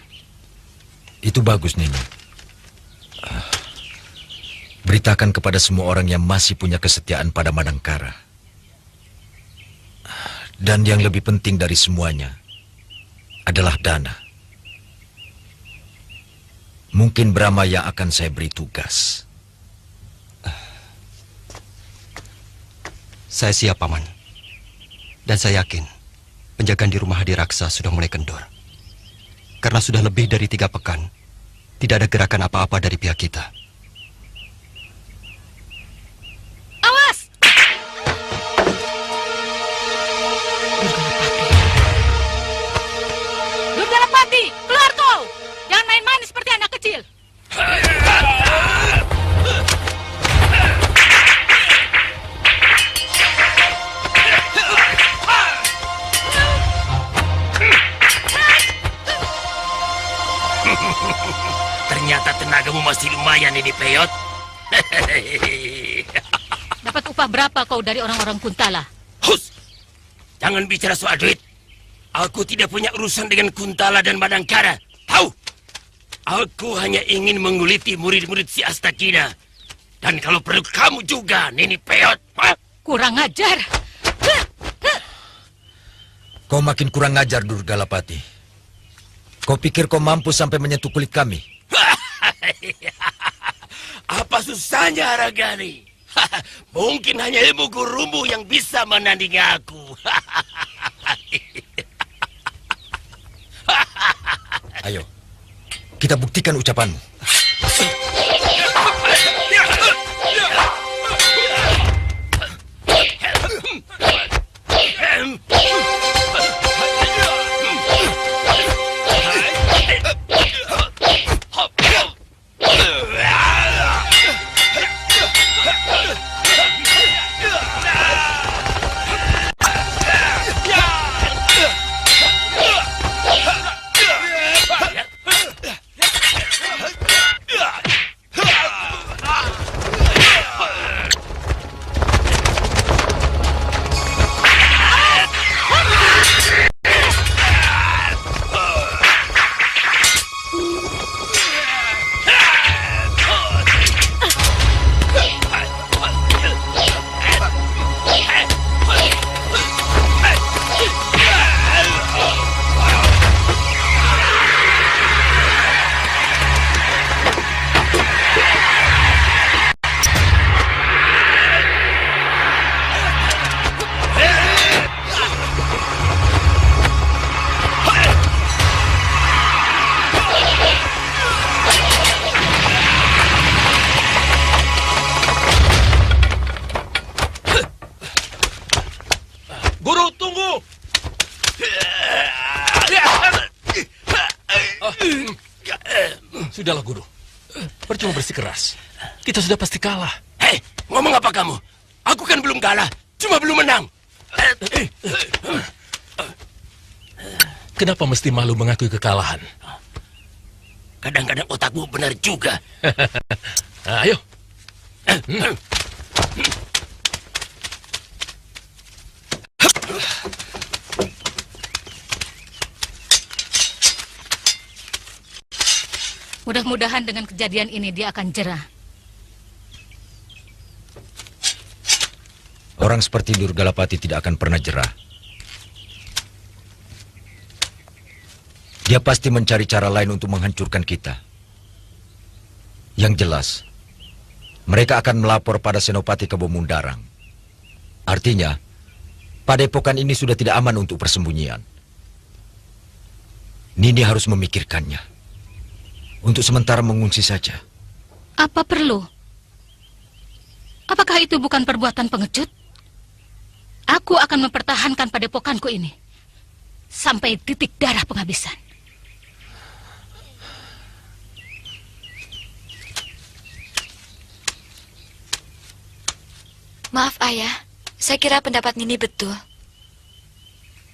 Itu bagus, Nini. Beritakan kepada semua orang yang masih punya kesetiaan pada Madangkara. Dan yang lebih penting dari semuanya adalah dana. Mungkin Brahma yang akan saya beri tugas. Saya siap, Paman. Dan saya yakin penjagaan di rumah Hadiraksa sudah mulai kendor. Karena sudah lebih dari 3 pekan, tidak ada gerakan apa-apa dari pihak kita. Awas! Durgalapati, keluar kau! Jangan main-main seperti anak kecil. Ternyata tenagamu masih lumayan ini, Peyot. Dapat upah berapa kau dari orang-orang Kuntala? Hus! Jangan bicara soal duit. Aku tidak punya urusan dengan Kuntala dan Madangkara. Tahu? Aku hanya ingin menguliti murid-murid si Astakina. Dan kalau perlu kamu juga, Nini Peyot. Kurang ajar. Kau makin kurang ajar, Durgalapati. Kau pikir kau mampu sampai menyentuh kulit kami? Apa susahnya Aragani? Mungkin hanya ilmu gurumu yang bisa menandingi aku. Ayo, kita buktikan ucapanmu. Guru, tunggu! Sudahlah, Guru. Percuma bersikeras. Kita sudah pasti kalah. Hei, ngomong apa kamu? Aku kan belum kalah, cuma belum menang. Kenapa mesti malu mengakui kekalahan? Kadang-kadang otakmu benar juga. Ayo. Mudah-mudahan dengan kejadian ini dia akan jerah. Orang seperti Durgalapati tidak akan pernah jerah. Dia pasti mencari cara lain untuk menghancurkan kita. Yang jelas, mereka akan melapor pada Senopati Kebomundarang. Artinya, padepokan ini sudah tidak aman untuk persembunyian. Nini harus memikirkannya. Untuk sementara mengungsi saja. Apa perlu? Apakah itu bukan perbuatan pengecut? Aku akan mempertahankan padepokanku ini sampai titik darah penghabisan. Maaf ayah, saya kira pendapat Nini betul.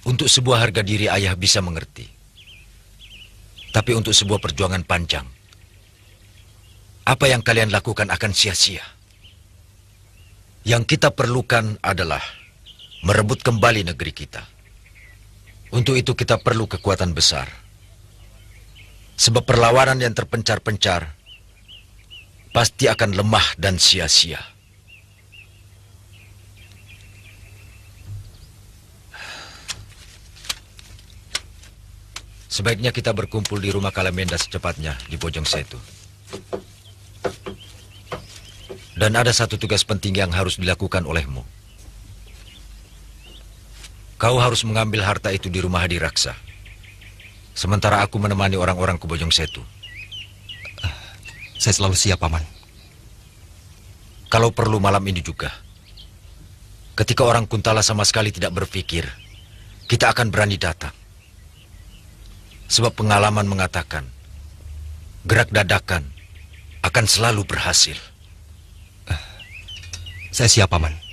Untuk sebuah harga diri ayah bisa mengerti. Tapi untuk sebuah perjuangan panjang, apa yang kalian lakukan akan sia-sia. Yang kita perlukan adalah merebut kembali negeri kita. Untuk itu kita perlu kekuatan besar. Sebab perlawanan yang terpencar-pencar pasti akan lemah dan sia-sia. Sebaiknya kita berkumpul di rumah Kalamenda secepatnya di Bojong Setu. Dan ada satu tugas penting yang harus dilakukan olehmu. Kau harus mengambil harta itu di rumah Hadiraksa. Sementara aku menemani orang-orang ke Bojong Setu. Saya selalu siap, Paman. Kalau perlu malam ini juga. Ketika orang Kuntala sama sekali tidak berpikir, kita akan berani datang. Sebab pengalaman mengatakan, gerak dadakan akan selalu berhasil. Saya siap, Paman.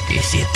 Visit.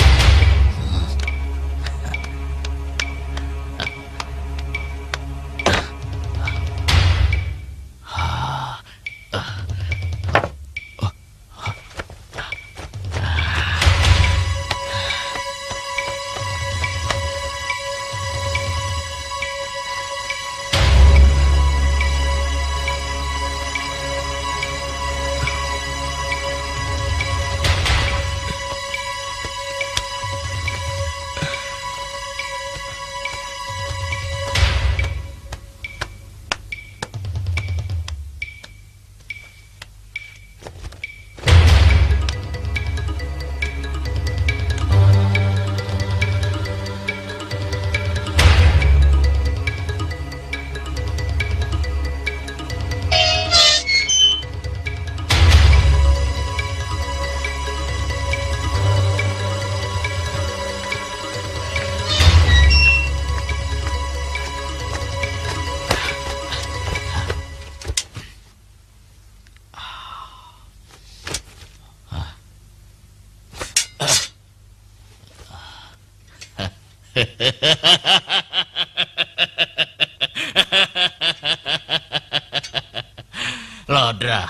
Lodra,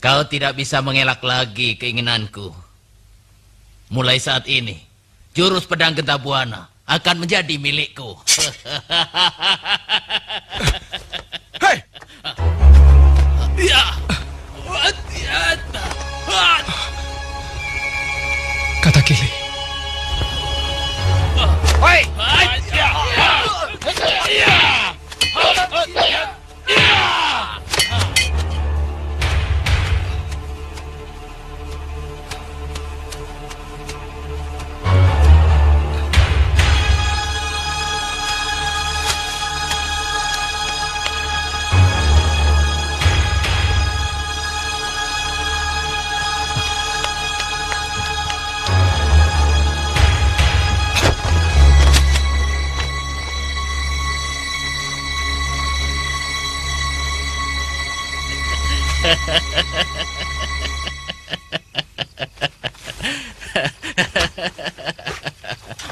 kau tidak bisa mengelak lagi keinginanku. Mulai saat ini, jurus pedang Gentabuana akan menjadi milikku. Hei! Ya. Kata Kili. Hei!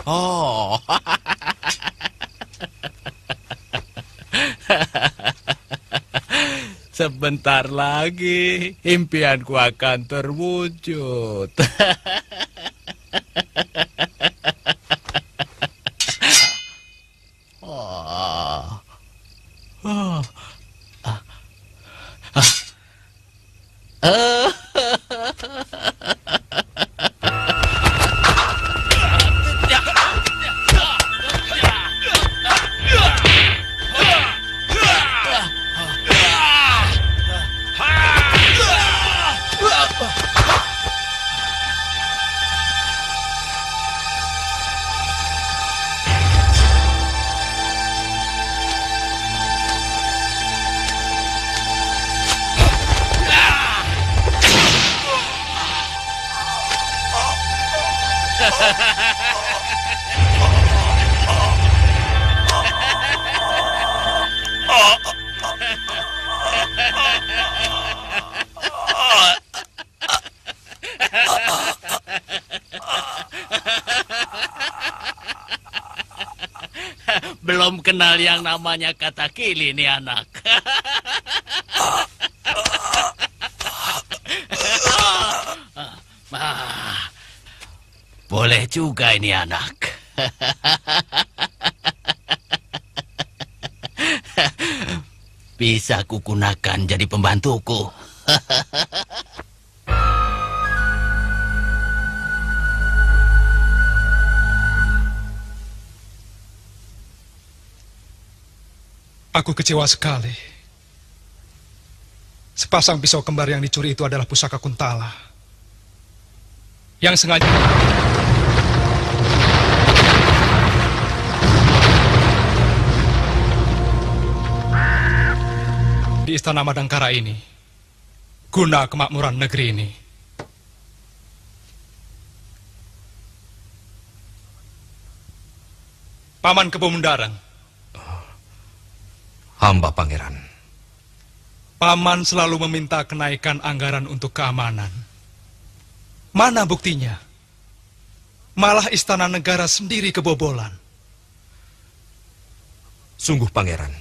Oh. Sebentar lagi impianku akan terwujud. belum kenal yang namanya kata kili nih anak. Boleh juga ini anak. Bisa kugunakan jadi pembantuku. Aku kecewa sekali. Sepasang pisau kembar yang dicuri itu adalah pusaka Kuntala. Yang sengaja... di Istana Madangkara ini, guna kemakmuran negeri ini. Paman Kebo Mundarang. Hamba pangeran. Paman selalu meminta kenaikan anggaran untuk keamanan. Mana buktinya? Malah istana negara sendiri kebobolan. Sungguh pangeran,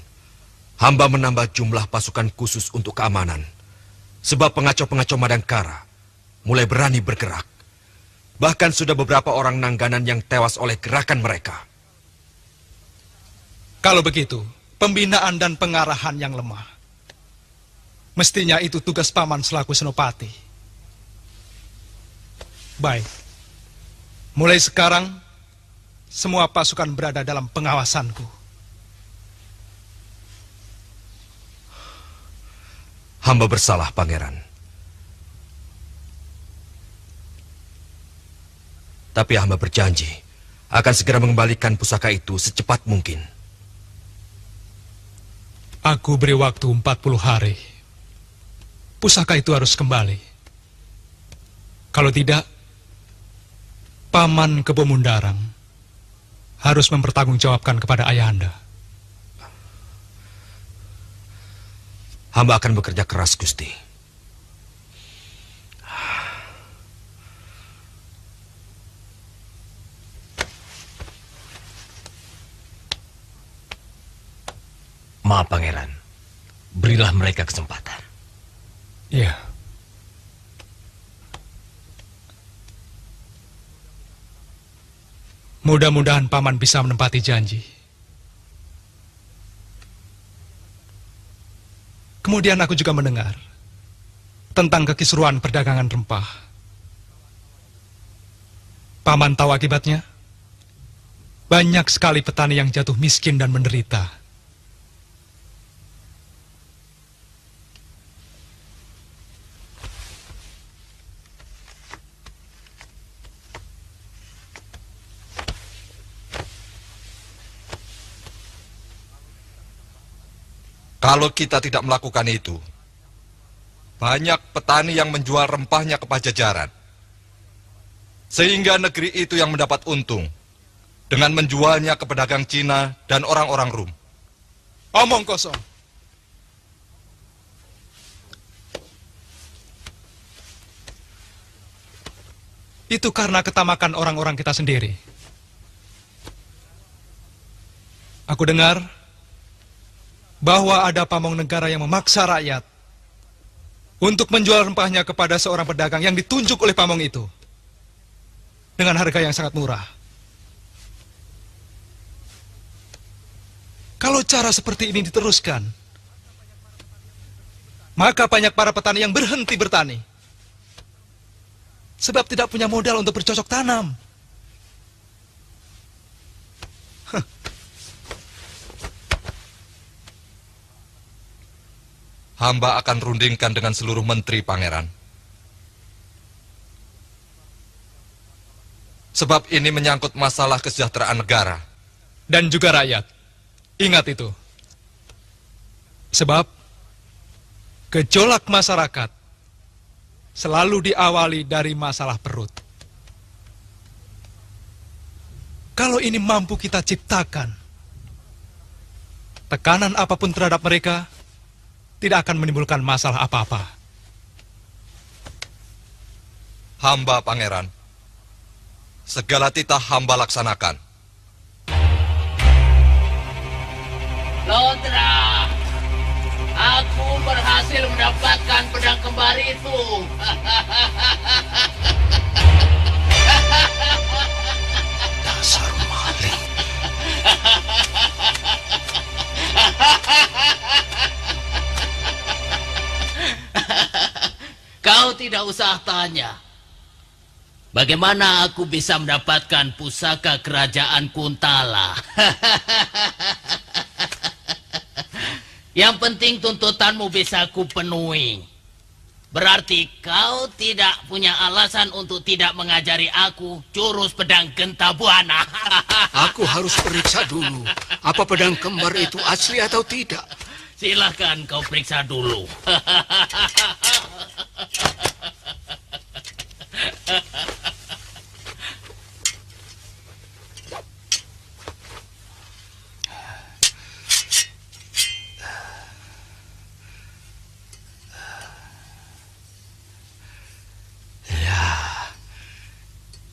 hamba menambah jumlah pasukan khusus untuk keamanan. Sebab pengacau-pengacau Madangkara mulai berani bergerak. Bahkan sudah beberapa orang Nangganan yang tewas oleh gerakan mereka. Kalau begitu, pembinaan dan pengarahan yang lemah. Mestinya itu tugas paman selaku senopati. Baik. Mulai sekarang, semua pasukan berada dalam pengawasanku. Hamba bersalah, pangeran. Tapi hamba berjanji akan segera mengembalikan pusaka itu secepat mungkin. Aku beri waktu 40 hari. Pusaka itu harus kembali. Kalau tidak, Paman Kebo Mundarang harus mempertanggungjawabkan kepada ayahanda. Hamba akan bekerja keras, Gusti. Maaf, pangeran. Berilah mereka kesempatan. Iya. Mudah-mudahan paman bisa menepati janji. Kemudian aku juga mendengar tentang kekisruan perdagangan rempah. Paman tahu akibatnya? Banyak sekali petani yang jatuh miskin dan menderita. Kalau kita tidak melakukan itu, banyak petani yang menjual rempahnya ke Pajajaran. Sehingga negeri itu yang mendapat untung dengan menjualnya ke pedagang Cina dan orang-orang Rum. Omong kosong. Itu karena ketamakan orang-orang kita sendiri. Aku dengar bahwa ada pamong negara yang memaksa rakyat untuk menjual rempahnya kepada seorang pedagang yang ditunjuk oleh pamong itu dengan harga yang sangat murah. Kalau cara seperti ini diteruskan, maka banyak para petani yang berhenti bertani sebab tidak punya modal untuk bercocok tanam. Hamba akan rundingkan dengan seluruh menteri, pangeran. Sebab ini menyangkut masalah kesejahteraan negara. Dan juga rakyat. Ingat itu. Sebab gejolak masyarakat selalu diawali dari masalah perut. Kalau ini mampu kita ciptakan, tekanan apapun terhadap mereka tidak akan menimbulkan masalah apa-apa. Hamba, pangeran. Segala titah hamba laksanakan. Lodra, aku berhasil mendapatkan pedang kembar itu. Dasar maling. Kau tidak usah tanya. Bagaimana aku bisa mendapatkan pusaka kerajaan Kuntala? Yang penting tuntutanmu bisa kupenuhi. Berarti kau tidak punya alasan untuk tidak mengajari aku jurus pedang genta buana. Aku harus periksa dulu apa pedang kembar itu asli atau tidak. Silahkan kau periksa dulu.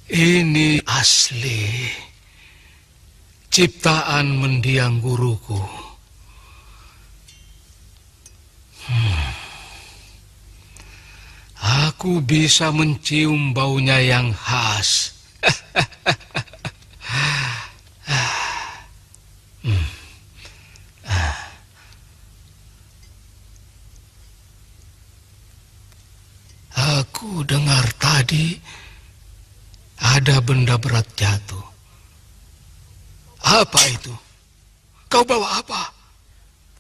Ini asli ciptaan mendiang guruku. Aku bisa mencium baunya yang khas. Aku dengar tadi ada benda berat jatuh. Apa itu? Kau bawa apa?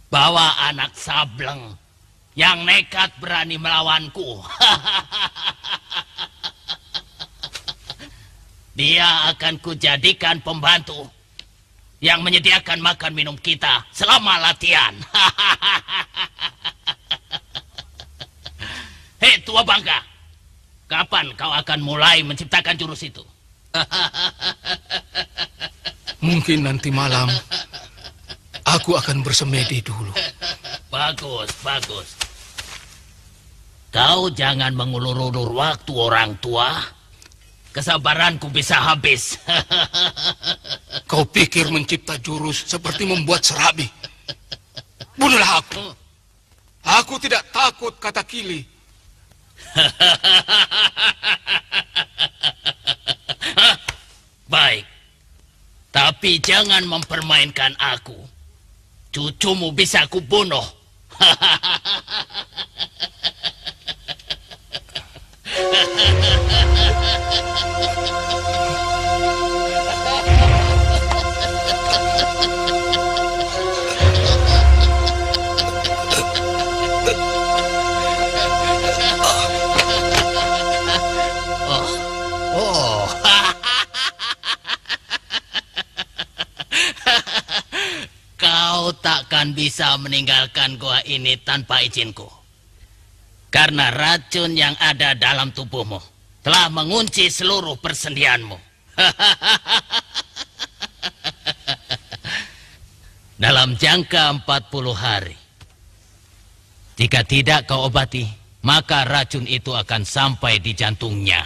Bawa anak sableng yang nekat berani melawanku. Dia akan kujadikan pembantu yang menyediakan makan minum kita selama latihan. Hei tua bangka, kapan kau akan mulai menciptakan jurus itu? Mungkin nanti malam aku akan bersemedi dulu. Bagus, bagus. Kau jangan mengulur-ulur waktu orang tua. Kesabaranku bisa habis. Kau pikir mencipta jurus seperti membuat serabi? Bunuhlah aku. Aku tidak takut kata Kili. Baik. Tapi jangan mempermainkan aku. Cucumu bisa kubunuh. Kau takkan bisa meninggalkan gua ini tanpa izinku. Karena racun yang ada dalam tubuhmu telah mengunci seluruh persendianmu. Dalam jangka 40 hari. Jika tidak kau obati, maka racun itu akan sampai di jantungnya.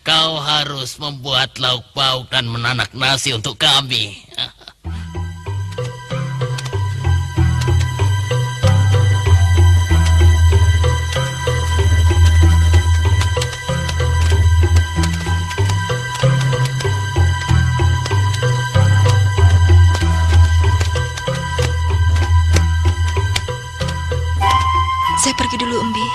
Kau harus membuat lauk pauk dan menanak nasi untuk kami. Saya pergi dulu, Embi.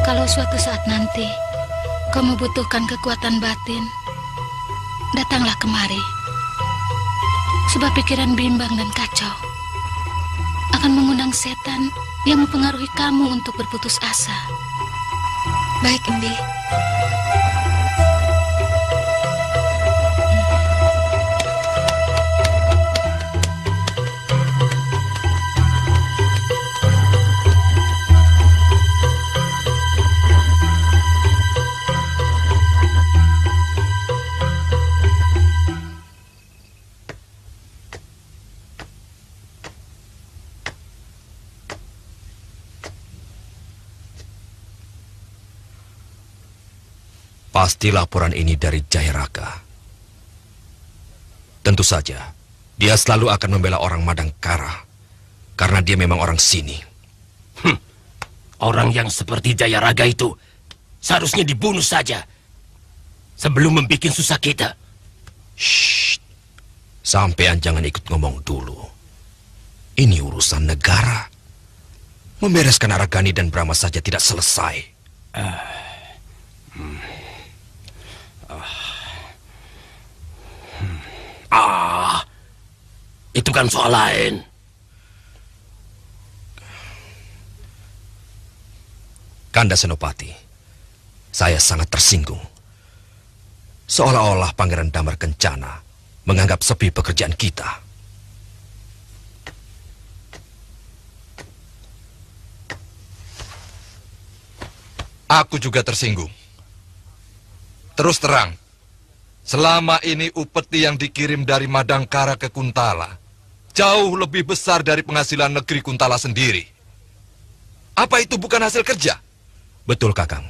Kalau suatu saat nanti kau membutuhkan kekuatan batin, datanglah kemari. Sebab pikiran bimbang dan kacau akan mengundang setan yang mempengaruhi kamu untuk berputus asa. Baik, Embi. Pasti laporan ini dari Jayaraka. Tentu saja, dia selalu akan membela orang Madangkara. Karena dia memang orang sini. Orang yang seperti Jayaraga itu seharusnya dibunuh saja sebelum membuat susah kita. Shh. Sampean jangan ikut ngomong dulu. Ini urusan negara. Membereskan Aragani dan Brahma saja tidak selesai. Itu kan soal lain. Kanda Senopati, saya sangat tersinggung. Seolah-olah Pangeran Damar Kencana menganggap sepi pekerjaan kita. Aku juga tersinggung. Terus terang, selama ini upeti yang dikirim dari Madangkara ke Kuntala jauh lebih besar dari penghasilan negeri Kuntala sendiri. Apa itu bukan hasil kerja? Betul, Kakang.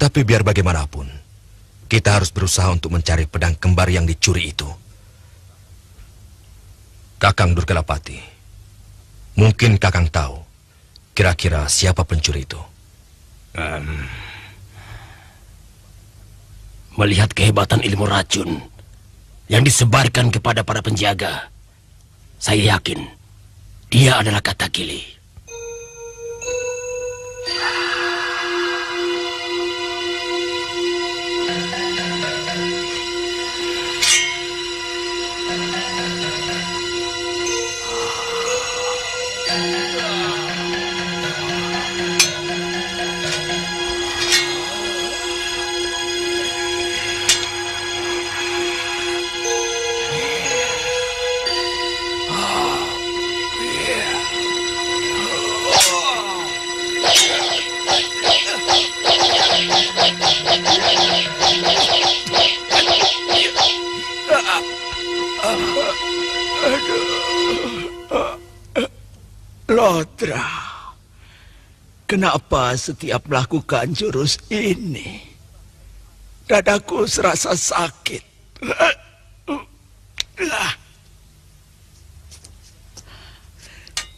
Tapi biar bagaimanapun, kita harus berusaha untuk mencari pedang kembar yang dicuri itu. Kakang Durgalapati, mungkin Kakang tahu kira-kira siapa pencuri itu. Melihat kehebatan ilmu racun yang disebarkan kepada para penjaga, saya yakin dia adalah Katakili. Lodra, kenapa setiap melakukan jurus ini, dadaku serasa sakit.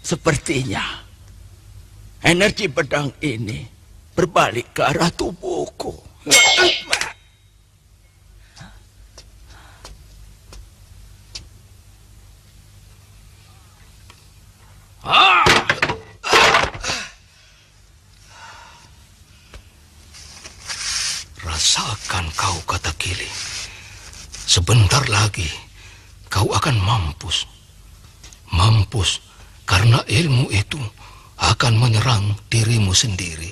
Sepertinya energi pedang ini berbalik ke arah tubuhku. Rasakan kau, Katakili. Sebentar lagi kau akan mampus. Mampus karena ilmu itu akan menyerang dirimu sendiri.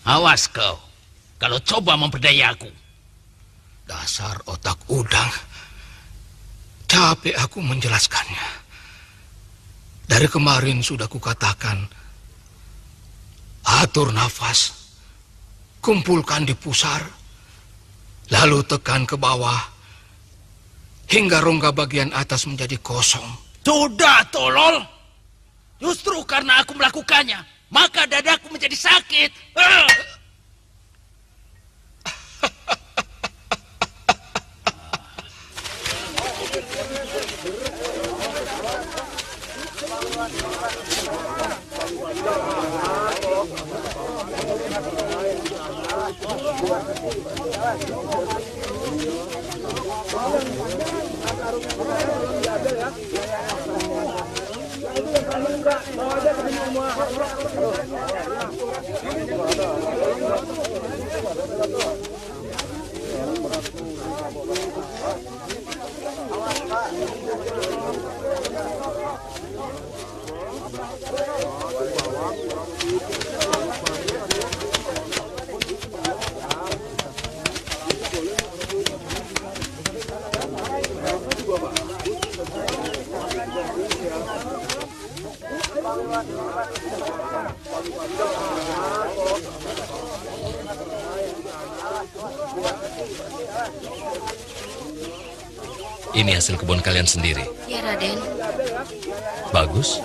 Awas kau, kalau coba memperdaya aku. Dasar otak udang. Capek aku menjelaskannya. Dari kemarin sudah kukatakan, atur nafas, kumpulkan di pusar, lalu tekan ke bawah, hingga rongga bagian atas menjadi kosong. Sudah, tolol. Justru karena aku melakukannya, maka dadaku menjadi sakit. Ini hasil kebun kalian sendiri. Ya, Raden. Bagus.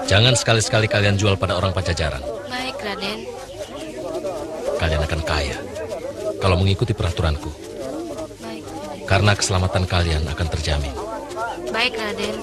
Jangan sekali-sekali kalian jual pada orang Pajajaran. Baik, Raden. Kalian akan kaya kalau mengikuti peraturanku. Baik. Karena keselamatan kalian akan terjamin. Baik, Raden.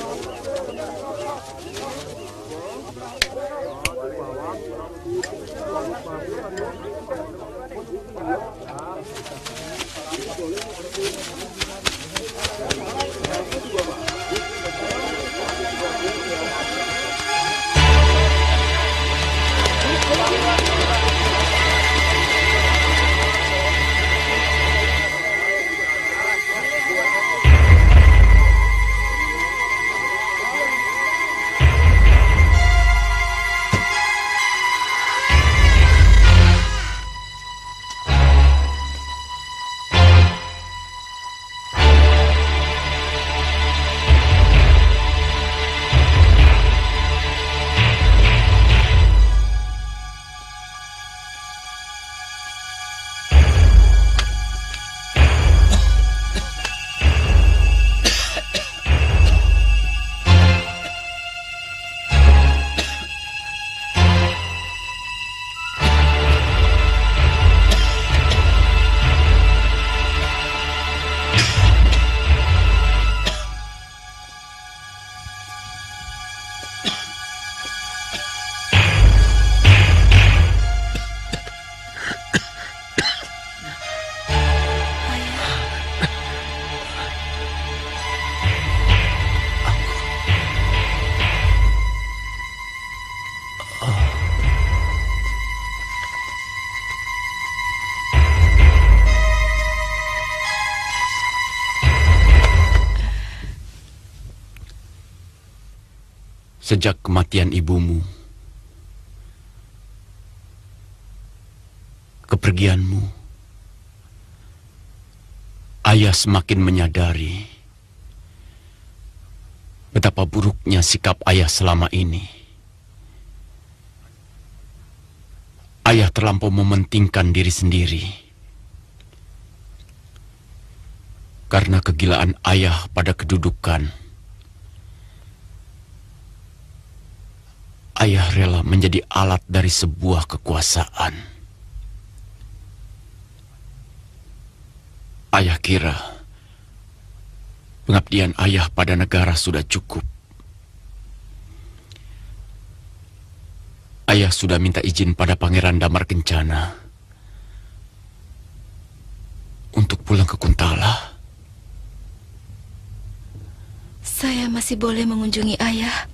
Sejak kematian ibumu, kepergianmu, ayah semakin menyadari betapa buruknya sikap ayah selama ini. Ayah terlampau mementingkan diri sendiri. Karena kegilaan ayah pada kedudukan, ayah rela menjadi alat dari sebuah kekuasaan. Ayah kira pengabdian ayah pada negara sudah cukup. Ayah sudah minta izin pada Pangeran Damar Kencana untuk pulang ke Kuntala. Saya masih boleh mengunjungi ayah.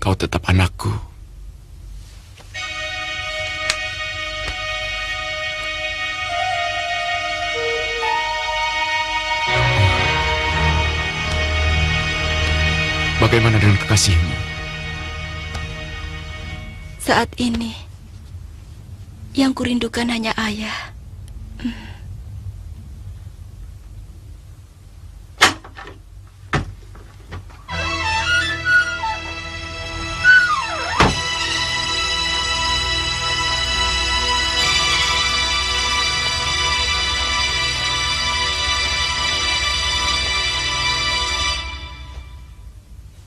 Kau tetap anakku. Bagaimana dengan kekasihmu? Saat ini, yang kurindukan hanya ayah.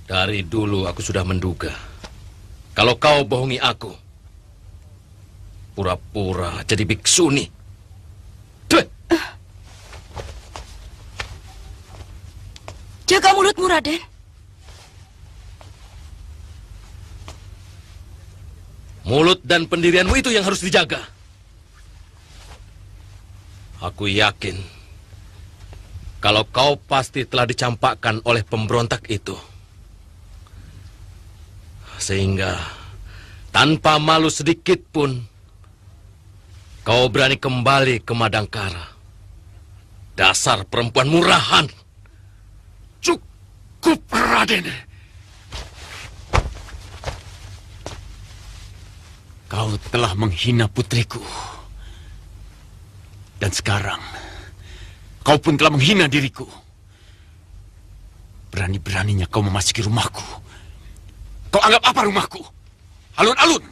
Dari dulu aku sudah menduga kalau kau bohongi aku, pura-pura jadi biksuni. Jaga mulutmu, Raden. Mulut dan pendirianmu itu yang harus dijaga. Aku yakin kalau kau pasti telah dicampakkan oleh pemberontak itu. Sehingga tanpa malu sedikit pun kau berani kembali ke Madangkara. Dasar perempuan murahan. Cukup, Raden. Kau telah menghina putriku. Dan sekarang kau pun telah menghina diriku. Berani-beraninya kau memasuki rumahku. Kau anggap apa rumahku? Alun-alun.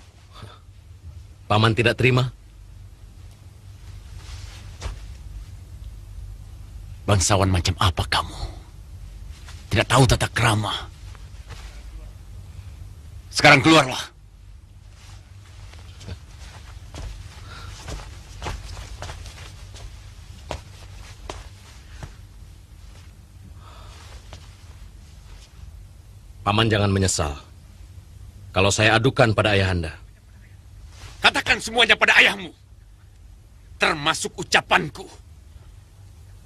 Paman tidak terima? Bangsawan macam apa kamu? Tidak tahu tata krama. Sekarang keluarlah. Paman jangan menyesal kalau saya adukan pada ayahanda. Katakan semuanya pada ayahmu. Termasuk ucapanku.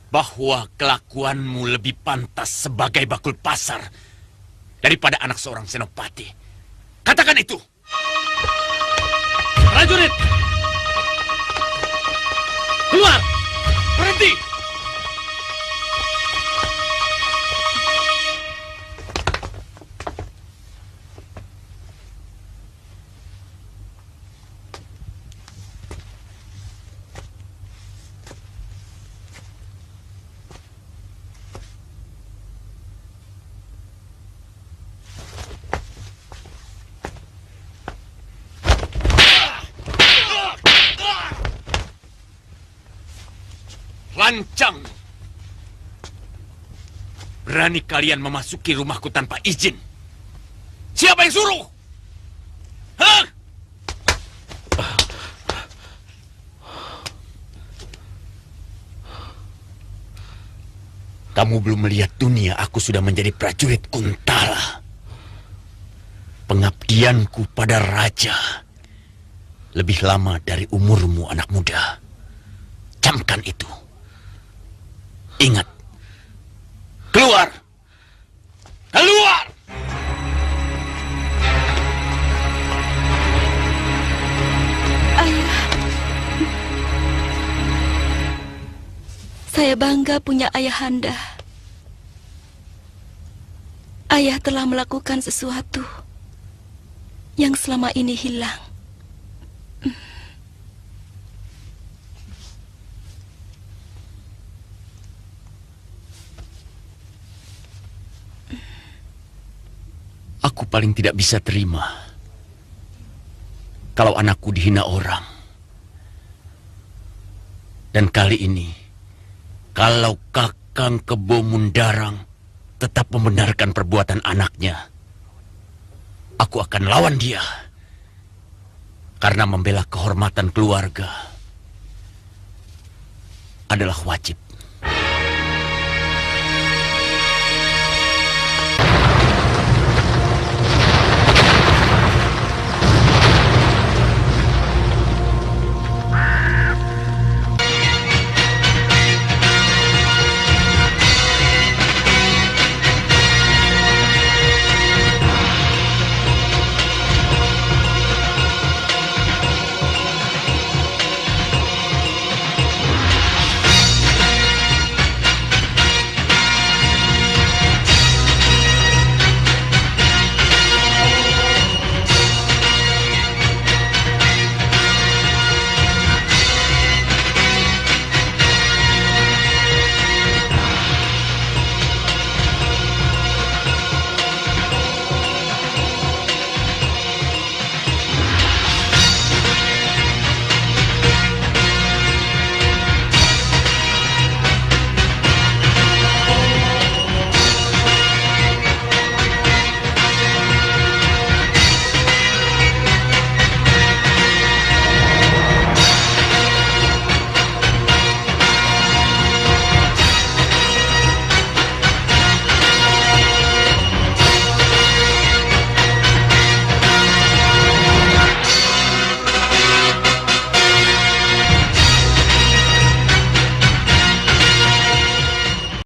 Bahwa kelakuanmu lebih pantas sebagai bakul pasar daripada anak seorang senopati. Katakan itu. Prajurit! Keluar! Berhenti! Lancang! Berani kalian memasuki rumahku tanpa izin? Siapa yang suruh? Hah? Kamu belum melihat dunia, aku sudah menjadi prajurit Kuntala. Pengabdianku pada raja lebih lama dari umurmu, anak muda. Camkan itu. Ingat. Keluar! Keluar! Ayah. Saya bangga punya ayahanda. Ayah telah melakukan sesuatu yang selama ini hilang. Aku paling tidak bisa terima kalau anakku dihina orang. Dan kali ini, kalau Kakang Kebo Mundarang tetap membenarkan perbuatan anaknya, aku akan lawan dia. Karena membela kehormatan keluarga adalah wajib.